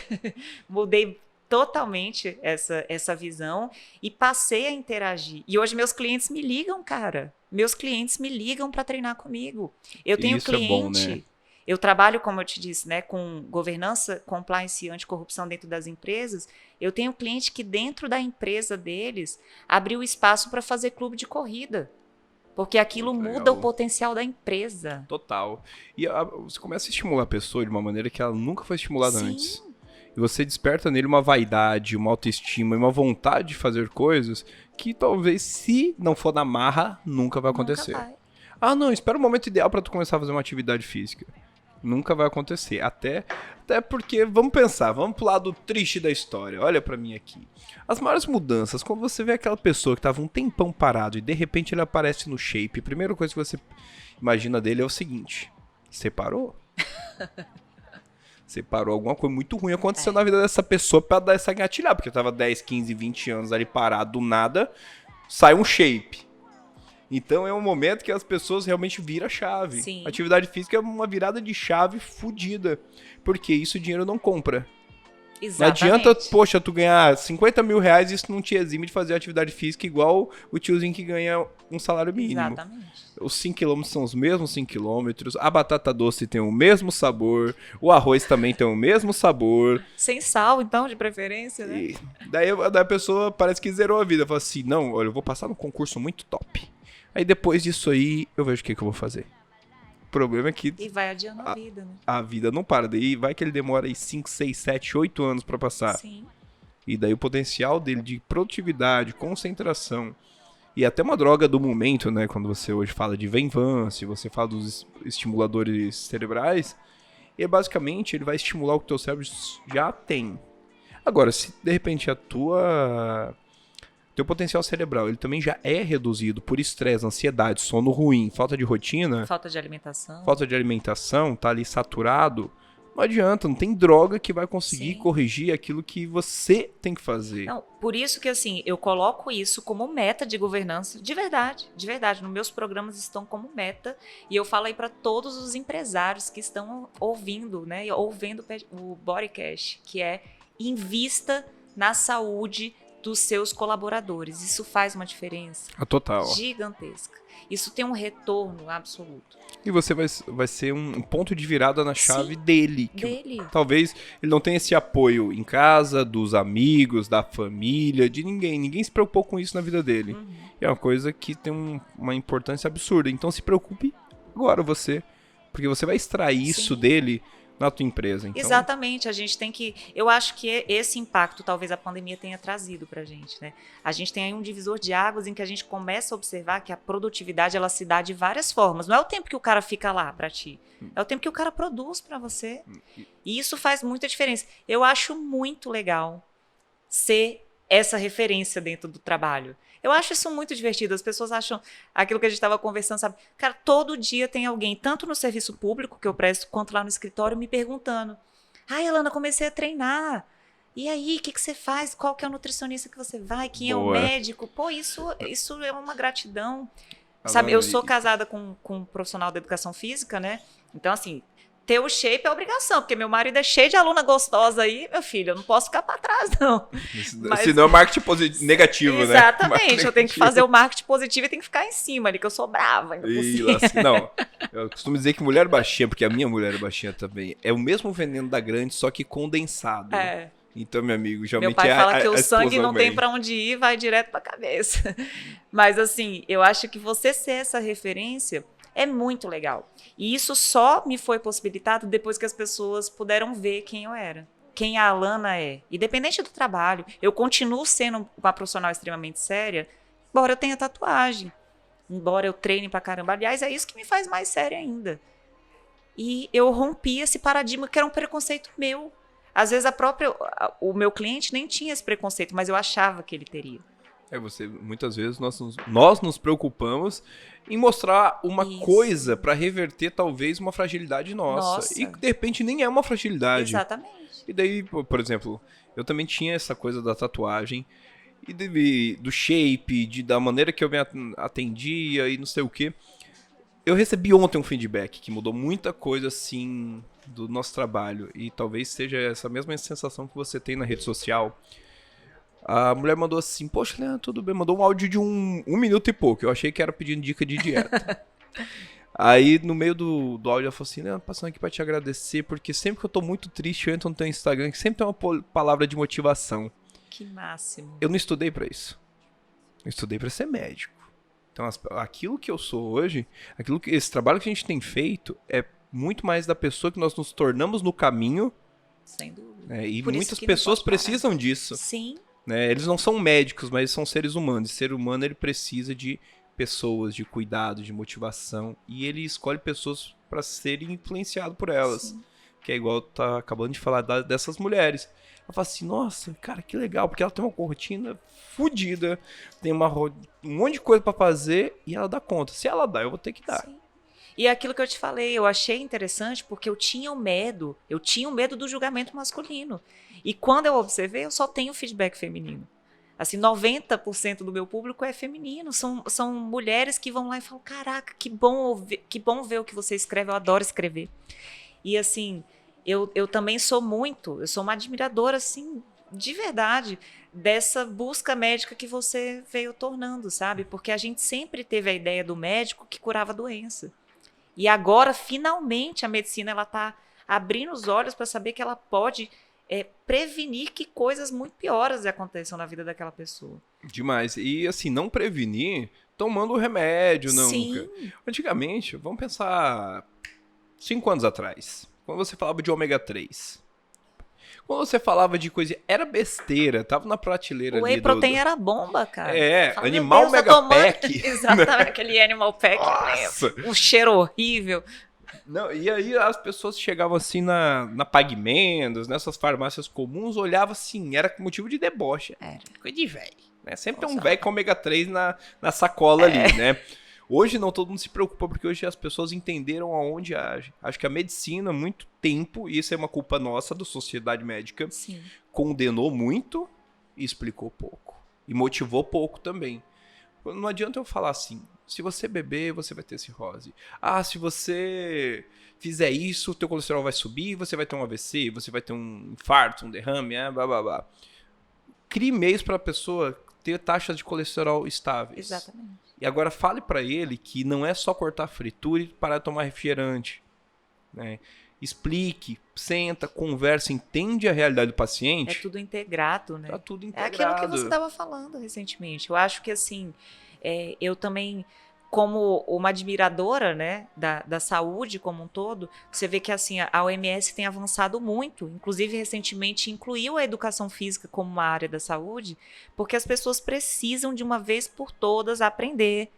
Mudei totalmente essa visão e passei a interagir. E hoje meus clientes me ligam, cara. Meus clientes me ligam para treinar comigo. Eu tenho Isso cliente... é bom, né? Eu trabalho, como eu te disse, né, com governança, compliance e anticorrupção dentro das empresas. Eu tenho cliente que dentro da empresa deles abriu espaço para fazer clube de corrida. Porque aquilo muda o potencial da empresa. Total. E você começa a estimular a pessoa de uma maneira que ela nunca foi estimulada antes. E você desperta nele uma vaidade, uma autoestima e uma vontade de fazer coisas que talvez, se não for na marra, nunca vai acontecer. Nunca vai. Ah, não, espera o momento ideal para tu começar a fazer uma atividade física. Nunca vai acontecer. Até porque, vamos pensar, vamos pro lado triste da história. Olha pra mim aqui. As maiores mudanças, quando você vê aquela pessoa que tava um tempão parado e de repente ele aparece no shape, a primeira coisa que você imagina dele é o seguinte: você parou? Você parou, alguma coisa muito ruim aconteceu na vida dessa pessoa pra dar essa engatilhada, porque tava 10, 15, 20 anos ali parado, do nada, sai um shape. Então é um momento que as pessoas realmente viram a chave. Sim. Atividade física é uma virada de chave fodida, porque isso o dinheiro não compra. Exatamente. Não adianta, poxa, tu ganhar 50 mil reais e isso não te exime de fazer atividade física igual o tiozinho que ganha um salário mínimo. Exatamente. Os 5 quilômetros são os mesmos 5 quilômetros, a batata doce tem o mesmo sabor, o arroz também tem o mesmo sabor. Sem sal, então, de preferência, né? E daí a pessoa parece que zerou a vida. Fala assim, não, olha, eu vou passar num concurso muito top. Aí depois disso aí, eu vejo o que eu vou fazer. O problema é que... E vai adiando a vida, né? A vida não para. Daí vai que ele demora aí 5, 6, 7, 8 anos pra passar. Sim. E daí o potencial dele de produtividade, concentração e até uma droga do momento, né? Quando você hoje fala de Venvance, você fala dos estimuladores cerebrais, e basicamente ele vai estimular o que o teu cérebro já tem. Agora, se de repente teu potencial cerebral ele também já é reduzido por estresse, ansiedade, sono ruim, falta de rotina, Falta de alimentação. tá ali saturado, não adianta, não tem droga que vai conseguir Sim. corrigir aquilo que você tem que fazer. Não, por isso que, assim, eu coloco isso como meta de governança, de verdade, nos meus programas estão como meta, e eu falo aí para todos os empresários que estão ouvindo, né, ouvindo o Bodycast, que é invista na saúde dos seus colaboradores. Isso faz uma diferença Total. gigantesca. Isso tem um retorno absoluto. E você vai ser um ponto de virada na chave dele. Talvez ele não tenha esse apoio em casa, dos amigos, da família, de ninguém. Ninguém se preocupou com isso na vida dele. Uhum. É uma coisa que tem uma importância absurda. Então se preocupe agora você. Porque você vai extrair isso dele na tua empresa. Então... Exatamente, a gente tem que... Eu acho que esse impacto talvez a pandemia tenha trazido pra gente, né? A gente tem aí um divisor de águas em que a gente começa a observar que a produtividade, ela se dá de várias formas. Não é o tempo que o cara fica lá pra ti, é o tempo que o cara produz pra você. E isso faz muita diferença. Eu acho muito legal ser essa referência dentro do trabalho. Eu acho isso muito divertido. As pessoas acham aquilo que a gente estava conversando, sabe? Cara, todo dia tem alguém, tanto no serviço público que eu presto, quanto lá no escritório, me perguntando: ai, Alana, comecei a treinar. E aí, o que você faz? Qual que é o nutricionista que você vai? Quem é o médico? Pô, isso é uma gratidão. Sabe, eu sou casada com um profissional da educação física, né? Então, assim, ter o shape é obrigação, porque meu marido é cheio de aluna gostosa aí, meu filho, eu não posso ficar pra trás, não. Senão é marketing negativo, né? Exatamente, eu tenho que fazer o marketing positivo e tenho que ficar em cima ali, que eu sou brava ainda por cima. Não, eu costumo dizer que mulher baixinha, porque a minha mulher é baixinha também, é o mesmo veneno da grande, só que condensado. Então, meu amigo, Meu geralmente pai é fala que o a sangue explosão não tem vem. pra onde ir, vai direto pra cabeça. Mas assim, eu acho que você ser essa referência é muito legal. E isso só me foi possibilitado depois que as pessoas puderam ver quem eu era, quem a Alana é. Independente do trabalho, eu continuo sendo uma profissional extremamente séria, embora eu tenha tatuagem, embora eu treine pra caramba. Aliás, é isso que me faz mais séria ainda. E eu rompi esse paradigma que era um preconceito meu. Às vezes o meu cliente nem tinha esse preconceito, mas eu achava que ele teria. Muitas vezes nós nos preocupamos em mostrar uma Isso. coisa para reverter talvez uma fragilidade nossa. E Nossa, de repente nem é uma fragilidade. exatamente. E daí, por exemplo, eu também tinha essa coisa da tatuagem e do shape, da maneira que eu me atendia e não sei o que. Eu recebi ontem um feedback que mudou muita coisa, assim, do nosso trabalho. E talvez seja essa mesma sensação que você tem na rede social. A mulher mandou assim, poxa, Leandro, tudo bem. Mandou um áudio de um minuto e pouco. Eu achei que era pedindo dica de dieta. Aí, no meio do áudio, ela falou assim, Leandro, passando aqui pra te agradecer, porque sempre que eu tô muito triste, eu entro no teu Instagram, que sempre tem uma palavra de motivação. Que máximo. Eu não estudei pra isso. Eu estudei pra ser médico. Então, aquilo que eu sou hoje, esse trabalho que a gente tem feito é muito mais da pessoa que nós nos tornamos no caminho. Sem dúvida. Né? E Por isso muitas que não pessoas pode parar. precisam disso. Sim. Né? Eles não são médicos, mas são seres humanos. E ser humano, ele precisa de pessoas, de cuidado, de motivação. E ele escolhe pessoas para serem influenciado por elas. Sim. Que é igual tá acabando de falar dessas mulheres. Ela fala assim, nossa, cara, que legal, porque ela tem uma rotina fodida, tem um monte de coisa pra fazer e ela dá conta. Se ela dá, eu vou ter que dar. Sim. E é aquilo que eu te falei, eu achei interessante porque eu tinha o medo do julgamento masculino. E quando eu observei, eu só tenho feedback feminino. Assim, 90% do meu público é feminino, são mulheres que vão lá e falam, caraca, que bom ver o que você escreve, eu adoro escrever. E assim, eu também sou uma admiradora, assim, de verdade, dessa busca médica que você veio tornando, sabe? Porque a gente sempre teve a ideia do médico que curava a doença. E agora, finalmente, a medicina ela está abrindo os olhos para saber que ela pode prevenir que coisas muito piores aconteçam na vida daquela pessoa. Demais. E assim, não prevenir tomando remédio, Sim. nunca. Antigamente, vamos pensar 5 anos atrás, quando você falava de ômega 3. Quando você falava de coisa, era besteira, tava na prateleira O ali whey protein era bomba, cara. Fala, Meu Animal Deus, Mega eu tô Pack. Exatamente, aquele Animal Pack. Nossa. Um cheiro horrível. Não, e aí as pessoas chegavam assim na Pague Menos, nessas farmácias comuns, olhavam assim, era motivo de deboche. Era. Coisa de velho. Né? Sempre tem um Nossa. velho com ômega 3 na sacola ali, né? Hoje não, todo mundo se preocupa, porque hoje as pessoas entenderam aonde age. Acho que a medicina, há muito tempo, e isso é uma culpa nossa, da sociedade médica, Sim. condenou muito e explicou pouco. E motivou pouco também. Não adianta eu falar assim, se você beber, você vai ter cirrose. Ah, se você fizer isso, o teu colesterol vai subir, você vai ter um AVC, você vai ter um infarto, um derrame, blá, blá, blá. Crie meios para a pessoa ter taxas de colesterol estáveis. Exatamente. E agora fale para ele que não é só cortar fritura e parar de tomar refrigerante. Né? Explique, senta, conversa, entende a realidade do paciente. É tudo integrado, né? Tá tudo É integrado. aquilo que você estava falando recentemente. Eu acho que, assim, eu também, como uma admiradora, né, da saúde como um todo, você vê que, assim, a OMS tem avançado muito. Inclusive, recentemente, incluiu a educação física como uma área da saúde, porque as pessoas precisam, de uma vez por todas, aprender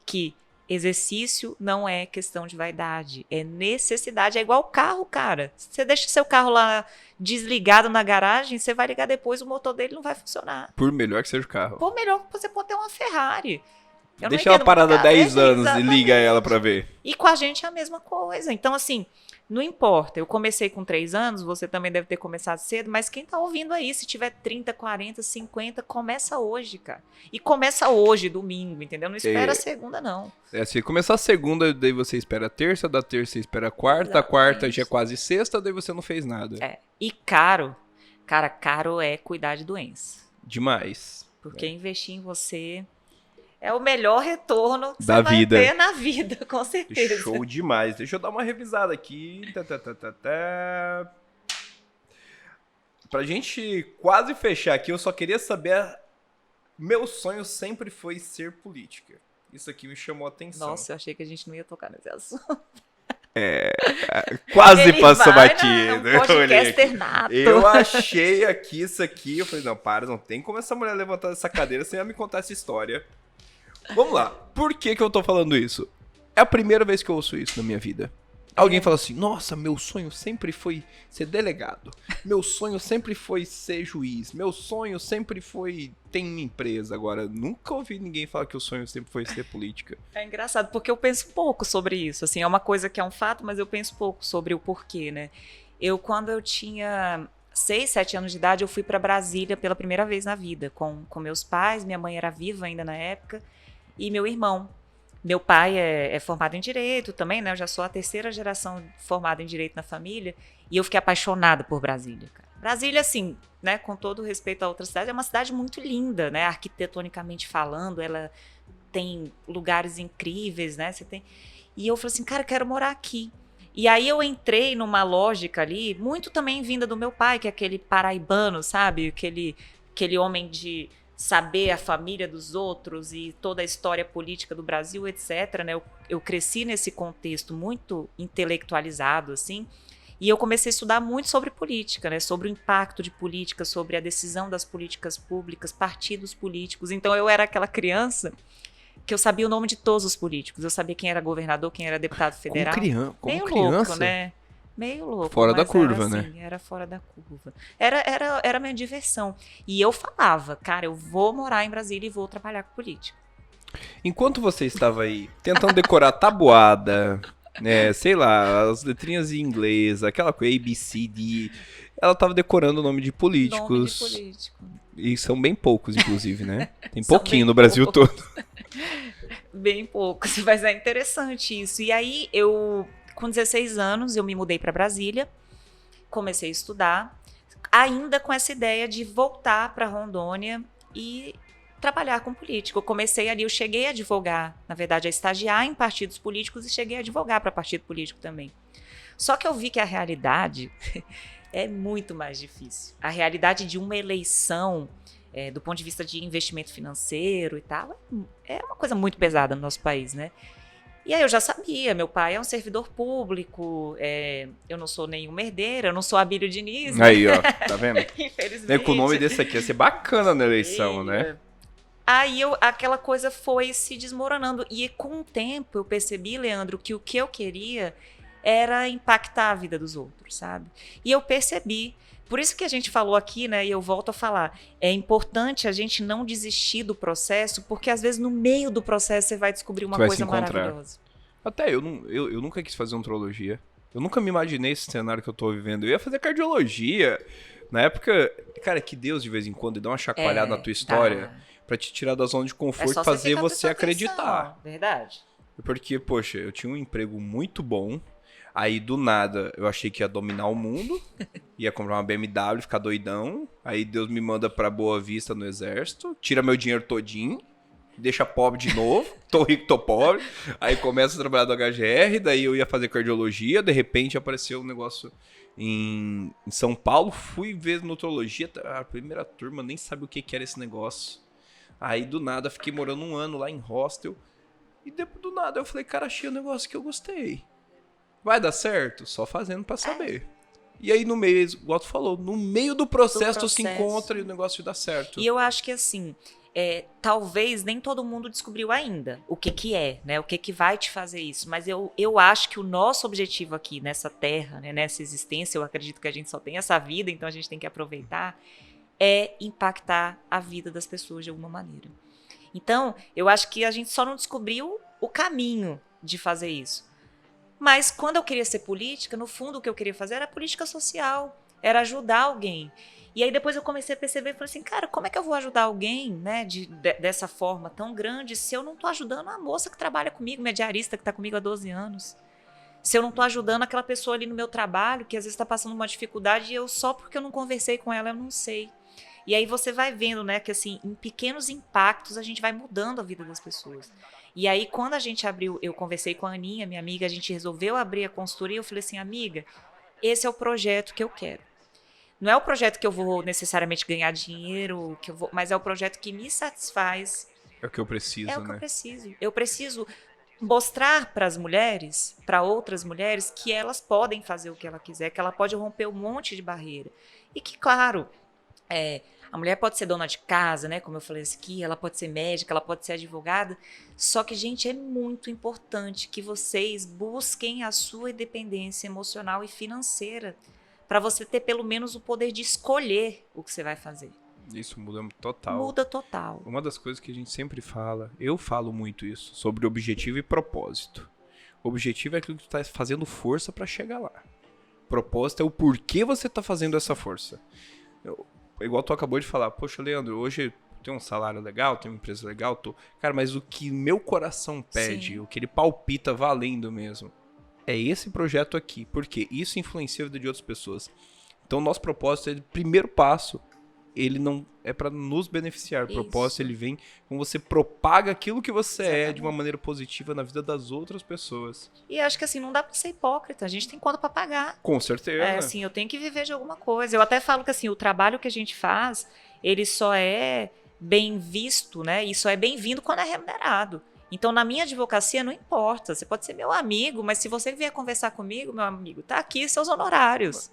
que exercício não é questão de vaidade, é necessidade. É igual carro, cara. Você deixa seu carro lá desligado na garagem, você vai ligar depois, o motor dele não vai funcionar. Por melhor que seja o carro. Por melhor que você pode ter uma Ferrari. Deixa ela parada 10 anos e liga ela pra ver. E com a gente é a mesma coisa. Então, assim, não importa. Eu comecei com 3 anos, você também deve ter começado cedo, mas quem tá ouvindo aí, se tiver 30, 40, 50, começa hoje, cara. E começa hoje, domingo, entendeu? Não espera a segunda, não. Se começar a segunda, daí você espera a terça, da terça você espera a quarta, Exatamente. A quarta já é quase sexta, daí você não fez nada. E caro. Cara, caro é cuidar de doença. Demais. Porque investir em você é o melhor retorno que da você vai vida. ter na vida, com certeza. Show demais. Deixa eu dar uma revisada aqui. Pra gente quase fechar aqui, eu só queria saber. Meu sonho sempre foi ser política. Isso aqui me chamou a atenção. Nossa, eu achei que a gente não ia tocar nesse assunto. Quase Ele passou vai, batido. né? É um Eu olhei podcaster aqui. nato. Eu achei aqui isso aqui. Eu falei, não, para, não tem como essa mulher levantar dessa cadeira sem ela me contar essa história. Vamos lá. Por que eu tô falando isso? É a primeira vez que eu ouço isso na minha vida. Alguém fala assim, nossa, meu sonho sempre foi ser delegado. Meu sonho sempre foi ser juiz. Meu sonho sempre foi ter uma empresa. Agora, nunca ouvi ninguém falar que o sonho sempre foi ser política. É engraçado, porque eu penso pouco sobre isso. Assim, é uma coisa que é um fato, mas eu penso pouco sobre o porquê, né? Quando eu tinha 6, 7 anos de idade, eu fui para Brasília pela primeira vez na vida, com meus pais. Minha mãe era viva ainda na época, e meu irmão. Meu pai é formado em Direito também, né? Eu já sou a terceira geração formada em Direito na família. E eu fiquei apaixonada por Brasília, cara. Brasília, assim, né? Com todo respeito a outras cidades, é uma cidade muito linda, né? Arquitetonicamente falando, ela tem lugares incríveis, né? E eu falei assim, cara, eu quero morar aqui. E aí eu entrei numa lógica ali, muito também vinda do meu pai, que é aquele paraibano, sabe? Aquele homem de saber a família dos outros e toda a história política do Brasil, etc. Né? Eu cresci nesse contexto muito intelectualizado, assim, e eu comecei a estudar muito sobre política, né? Sobre o impacto de política, sobre a decisão das políticas públicas, partidos políticos. Então eu era aquela criança que eu sabia o nome de todos os políticos. Eu sabia quem era governador, quem era deputado federal. Como Meio criança? louco, né? Meio louco. Fora da curva, era assim, né? Era fora da curva. Era minha diversão. E eu falava, cara, eu vou morar em Brasília e vou trabalhar com política. Enquanto você estava aí tentando decorar tabuada, né, sei lá, as letrinhas em inglês, aquela coisa, A, B, C, D, ela estava decorando o nome de políticos. Nome de político. E são bem poucos, inclusive, né? Tem São pouquinho bem no Brasil poucos. todo. Bem poucos, mas é interessante isso. E aí, com 16 anos, eu me mudei para Brasília, comecei a estudar, ainda com essa ideia de voltar para Rondônia e trabalhar com política. Eu cheguei a advogar, na verdade, a estagiar em partidos políticos e cheguei a advogar para partido político também. Só que eu vi que a realidade é muito mais difícil. A realidade de uma eleição, do ponto de vista de investimento financeiro e tal, é uma coisa muito pesada no nosso país, né? E aí eu já sabia, meu pai é um servidor público, eu não sou nenhuma herdeira, eu não sou Abílio Diniz, né? Aí, ó, tá vendo? Infelizmente. Com o nome desse aqui ia ser bacana na eleição, né? Aí aquela coisa foi se desmoronando. E com o tempo eu percebi, Leandro, que o que eu queria era impactar a vida dos outros, sabe? E eu percebi. Por isso que a gente falou aqui, né, e eu volto a falar, é importante a gente não desistir do processo, porque às vezes no meio do processo você vai descobrir uma coisa maravilhosa. Até eu nunca quis fazer odontologia. Eu nunca me imaginei esse cenário que eu tô vivendo. Eu ia fazer cardiologia. Na época, cara, que Deus de vez em quando dá uma chacoalhada na tua história pra te tirar da zona de conforto e fazer você acreditar. Atenção, verdade. Porque, poxa, eu tinha um emprego muito bom. Aí, do nada, eu achei que ia dominar o mundo. Ia comprar uma BMW, ficar doidão. Aí Deus me manda pra Boa Vista no exército. Tira meu dinheiro todinho. Deixa pobre de novo. Tô rico, tô pobre. Aí começa a trabalhar do HGR. Daí eu ia fazer cardiologia. De repente apareceu um negócio em São Paulo. Fui ver nutrologia. A primeira turma nem sabe o que era esse negócio. Aí, do nada, fiquei morando 1 ano lá em hostel. E depois, do nada, eu falei, cara, achei um negócio que eu gostei. Vai dar certo? Só fazendo pra saber. E aí, no meio, igual tu falou, no meio do processo tu se encontra e o negócio dá certo. E eu acho que, assim, talvez nem todo mundo descobriu ainda o que é, né? O que vai te fazer isso. Mas eu acho que o nosso objetivo aqui nessa terra, né, nessa existência, eu acredito que a gente só tem essa vida, então a gente tem que aproveitar, é impactar a vida das pessoas de alguma maneira. Então, eu acho que a gente só não descobriu o caminho de fazer isso. Mas quando eu queria ser política, no fundo o que eu queria fazer era política social, era ajudar alguém. E aí depois eu comecei a perceber, falei assim, cara, como é que eu vou ajudar alguém, né, dessa forma tão grande, se eu não estou ajudando a moça que trabalha comigo, minha diarista que está comigo há 12 anos? Se eu não estou ajudando aquela pessoa ali no meu trabalho, que às vezes está passando uma dificuldade, e eu só porque eu não conversei com ela, eu não sei. E aí você vai vendo, né, que assim, em pequenos impactos a gente vai mudando a vida das pessoas. E aí quando a gente abriu, eu conversei com a Aninha, minha amiga, a gente resolveu abrir a consultoria, eu falei assim, amiga, esse é o projeto que eu quero. Não é o projeto que eu vou necessariamente ganhar dinheiro, mas é o projeto que me satisfaz. É o que eu preciso, É o que né? eu preciso. Eu preciso mostrar para as mulheres, para outras mulheres, que elas podem fazer o que ela quiser, que ela pode romper um monte de barreira. E que, claro, a mulher pode ser dona de casa, né? Como eu falei aqui, ela pode ser médica, ela pode ser advogada. Só que, gente, é muito importante que vocês busquem a sua independência emocional e financeira para você ter pelo menos o poder de escolher o que você vai fazer. Isso muda total. Muda total. Uma das coisas que a gente sempre fala, eu falo muito isso, sobre objetivo e propósito. O objetivo é aquilo que tu tá fazendo força para chegar lá. Propósito é o porquê você tá fazendo essa força. Igual tu acabou de falar, poxa, Leandro, hoje eu tenho um salário legal, tenho uma empresa legal, cara, mas o que meu coração pede, Sim. o que ele palpita valendo mesmo, é esse projeto aqui, porque isso influencia a vida de outras pessoas. Então, nosso propósito, o primeiro passo, ele não é para nos beneficiar. O propósito, ele vem quando você propaga aquilo que você é de uma maneira positiva na vida das outras pessoas. E acho que assim, não dá pra ser hipócrita, a gente tem conta pra pagar. Com certeza. Assim, eu tenho que viver de alguma coisa. Eu até falo que assim, o trabalho que a gente faz, ele só é bem visto, né? E só é bem-vindo quando é remunerado. Então, na minha advocacia, não importa. Você pode ser meu amigo, mas se você vier conversar comigo, meu amigo, tá aqui seus honorários.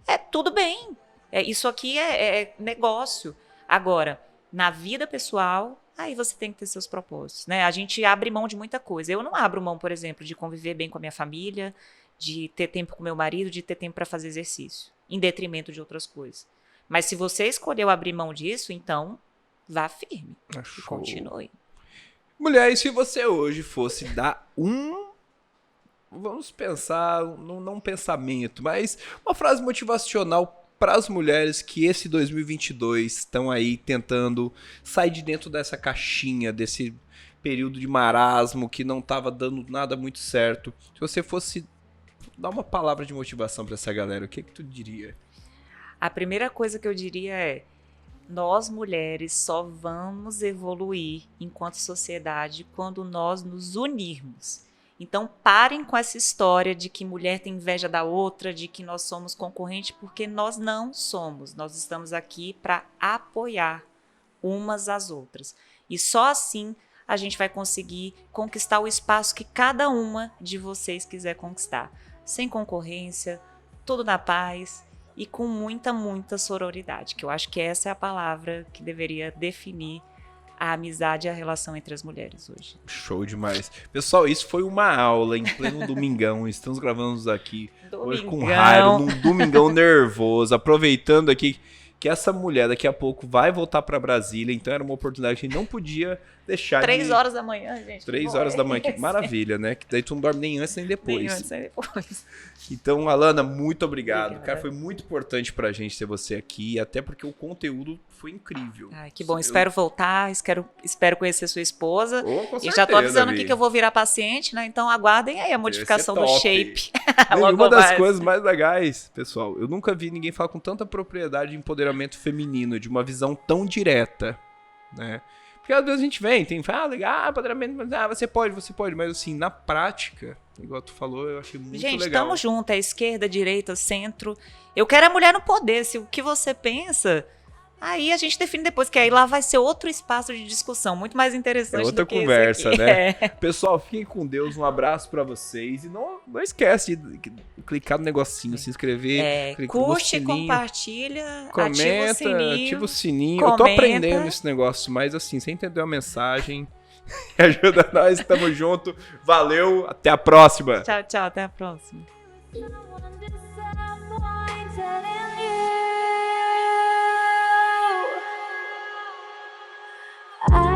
É tudo bem. Isso aqui é negócio. Agora, na vida pessoal, aí você tem que ter seus propósitos, né? A gente abre mão de muita coisa. Eu não abro mão, por exemplo, de conviver bem com a minha família, de ter tempo com meu marido, de ter tempo para fazer exercício, em detrimento de outras coisas. Mas se você escolheu abrir mão disso, então vá firme e continue. Mulher, e se você hoje fosse dar vamos pensar, não um pensamento, mas uma frase motivacional para as mulheres que esse 2022 estão aí tentando sair de dentro dessa caixinha, desse período de marasmo que não estava dando nada muito certo. Se você fosse dar uma palavra de motivação para essa galera, o que tu diria? A primeira coisa que eu diria é: nós mulheres só vamos evoluir enquanto sociedade quando nós nos unirmos. Então parem com essa história de que mulher tem inveja da outra, de que nós somos concorrentes, porque nós não somos. Nós estamos aqui para apoiar umas às outras. E só assim a gente vai conseguir conquistar o espaço que cada uma de vocês quiser conquistar. Sem concorrência, tudo na paz e com muita, muita sororidade, que eu acho que essa é a palavra que deveria definir a amizade e a relação entre as mulheres hoje. Show demais. Pessoal, isso foi uma aula em pleno domingão. Estamos gravando aqui hoje com raiva, num domingão nervoso, aproveitando aqui que essa mulher daqui a pouco vai voltar para Brasília, então era uma oportunidade que a gente não podia deixar 3 horas da manhã, gente. 3 horas da manhã, que maravilha, né? Que daí tu não dorme nem antes nem depois. Nem antes nem depois. Então, Alana, muito obrigado. Cara, foi muito importante pra gente ter você aqui, até porque o conteúdo foi incrível. Ai, que bom, espero voltar, espero conhecer sua esposa. Com certeza, e já tô avisando Vi. aqui que eu vou virar paciente, né? Então aguardem aí a modificação do shape. E uma das coisas mais legais, pessoal, eu nunca vi ninguém falar com tanta propriedade de empoderamento feminino, de uma visão tão direta, né? Porque às vezes a gente fala, legal, empoderamento, você pode, mas assim, na prática, igual tu falou, eu achei muito gente, legal. Tamo junto, é esquerda, direita, centro. Eu quero a mulher no poder, se o que você pensa, aí a gente define depois, que aí lá vai ser outro espaço de discussão, muito mais interessante outra do que conversa, esse aqui. né? Pessoal, fiquem com Deus, um abraço pra vocês e não esquece de clicar no negocinho, se inscrever, curte, compartilha, comenta, ativa o sininho. Comenta. Eu tô aprendendo esse negócio, mas assim, você entendeu a mensagem, ajuda nós, tamo junto, valeu, até a próxima. Tchau, tchau, até a próxima. I